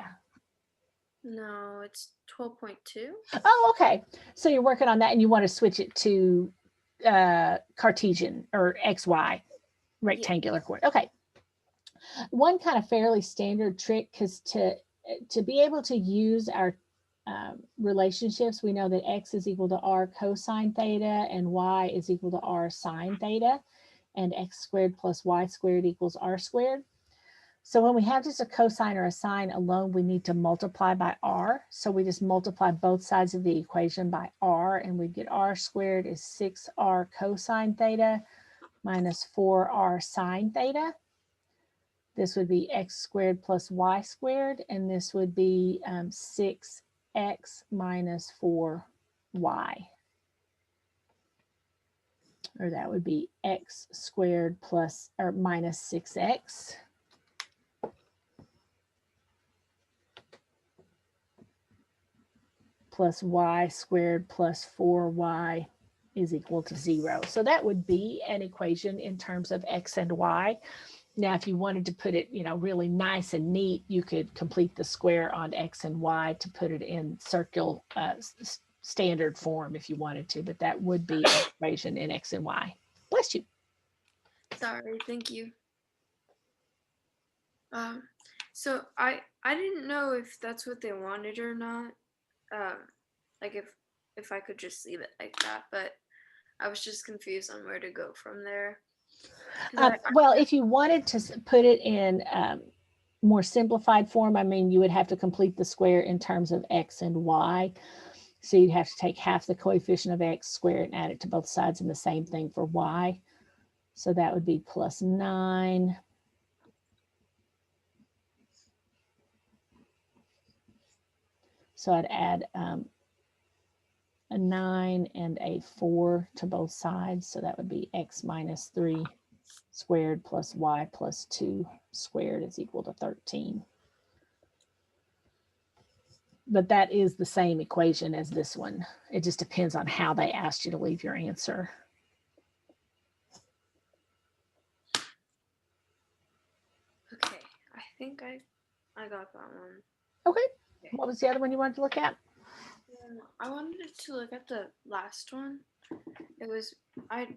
S2: No, it's 12.2.
S1: Oh, okay. So you're working on that and you want to switch it to Cartesian or XY rectangular coordinate. Okay. One kind of fairly standard trick, because to be able to use our relationships, we know that x is equal to r cosine theta and y is equal to r sine theta, and x squared plus y squared equals r squared. So when we have just a cosine or a sine alone, we need to multiply by r. So we just multiply both sides of the equation by r, and we get r squared is 6r cosine theta minus 4r sine theta. This would be x squared plus y squared, and this would be 6x minus 4y. Or that would be x squared plus or minus 6x. Plus y squared plus 4y is equal to 0. So that would be an equation in terms of x and y. Now, if you wanted to put it, really nice and neat, you could complete the square on x and y to put it in circle standard form if you wanted to, but that would be an equation in x and y. Bless you.
S2: Sorry, thank you. So I didn't know if that's what they wanted or not. Like if I could just leave it like that, but I was just confused on where to go from there.
S1: Well, if you wanted to put it in more simplified form, I mean, you would have to complete the square in terms of x and y. So you'd have to take half the coefficient of x squared and add it to both sides, and the same thing for y. So that would be plus 9. So I'd add a 9 and a 4 to both sides. So that would be x minus 3 squared plus y plus 2 squared is equal to 13. But that is the same equation as this one. It just depends on how they asked you to leave your answer.
S2: Okay, I think I got that one.
S1: Okay. What was the other one you wanted to look at?
S2: I wanted to look at the last one. It was I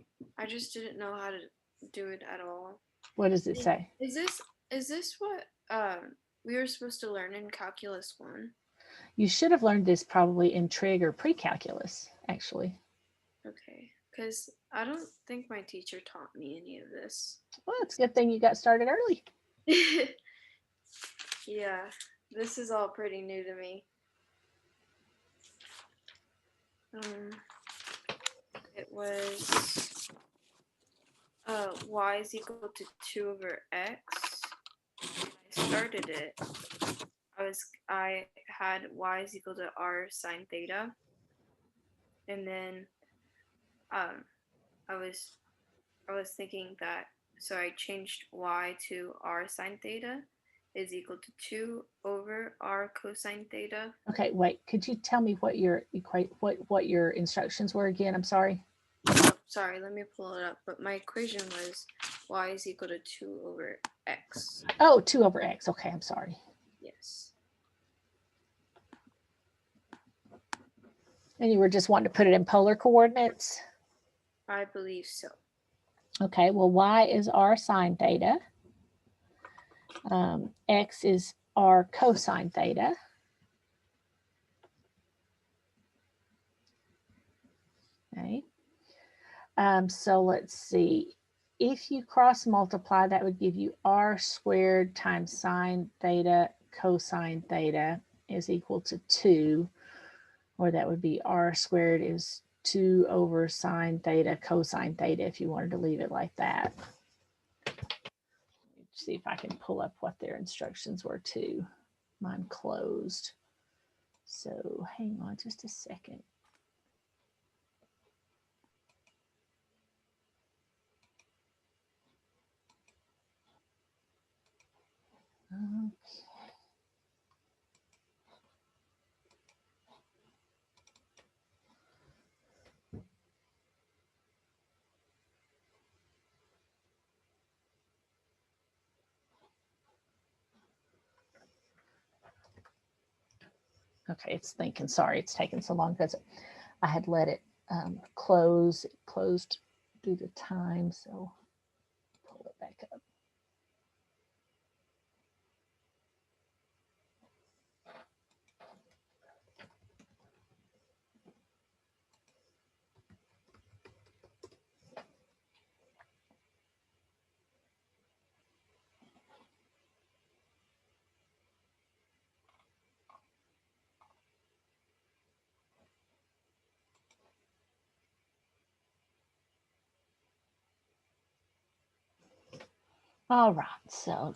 S2: just didn't know how to do it at all.
S1: What does it say?
S2: Is this what we were supposed to learn in calculus 1?
S1: You should have learned this probably in trig or pre-calculus, actually.
S2: Okay, because I don't think my teacher taught me any of this.
S1: Well, it's a good thing you got started early.
S2: Yeah, this is all pretty new to me. It was y is equal to 2 over x. When I started it, I had y is equal to r sine theta, and then I was thinking that, so I changed y to r sine theta is equal to 2 over r cosine theta.
S1: Okay, wait, could you tell me what your what your instructions were again? I'm sorry.
S2: Oh, sorry, let me pull it up. But my equation was y is equal to 2 over x.
S1: Oh, 2 over x. Okay, I'm sorry.
S2: Yes.
S1: And you were just wanting to put it in polar coordinates?
S2: I believe so.
S1: Okay, well, y is r sine theta. X is r cosine theta. Okay. So let's see. If you cross multiply, that would give you r squared times sine theta cosine theta is equal to 2, or that would be r squared is 2 over sine theta cosine theta if you wanted to leave it like that. Let's see if I can pull up what their instructions were too. Mine closed. So hang on just a second. Okay. Okay, it's thinking. Sorry, it's taking so long because I had let it close. It closed due to time, so pull it back up. All right, so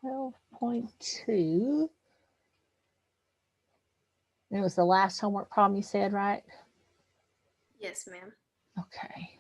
S1: 12.2. It was the last homework problem you said, right?
S2: Yes, ma'am.
S1: Okay.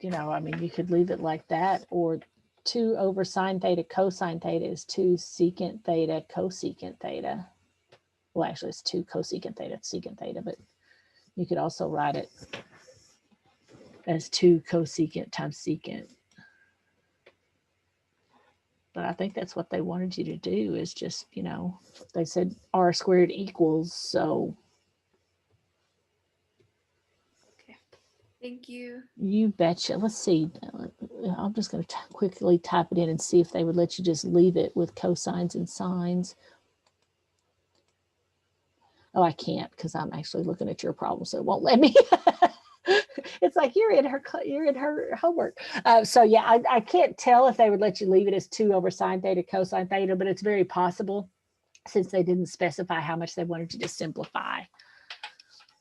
S1: I mean, you could leave it like that, or 2 over sine theta cosine theta is 2 secant theta cosecant theta. Well, actually, it's 2 cosecant theta secant theta, but you could also write it as 2 cosecant times secant. But I think that's what they wanted you to do, is just, they said r squared equals, so.
S2: Okay. Thank you.
S1: You betcha. Let's see. I'm just going to quickly type it in and see if they would let you just leave it with cosines and sines. Oh, I can't because I'm actually looking at your problem, so it won't let me. It's like you're in her homework. So yeah, I can't tell if they would let you leave it as 2 over sine theta cosine theta, but it's very possible since they didn't specify how much they wanted you to simplify.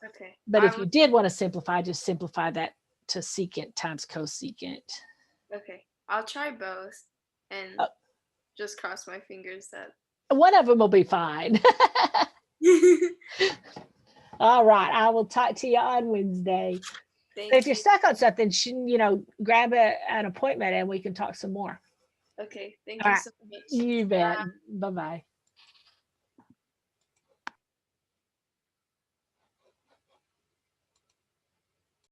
S2: Okay.
S1: But if you did want to simplify, just simplify that to secant times cosecant.
S2: Okay. I'll try both and just cross my fingers that
S1: one of them will be fine. All right. I will talk to you on Wednesday.
S2: Thank
S1: If you're
S2: you.
S1: stuck on something, grab an appointment and we can talk some more.
S2: Okay. Thank
S1: All
S2: you
S1: right.
S2: so much.
S1: You bet. Bye-bye.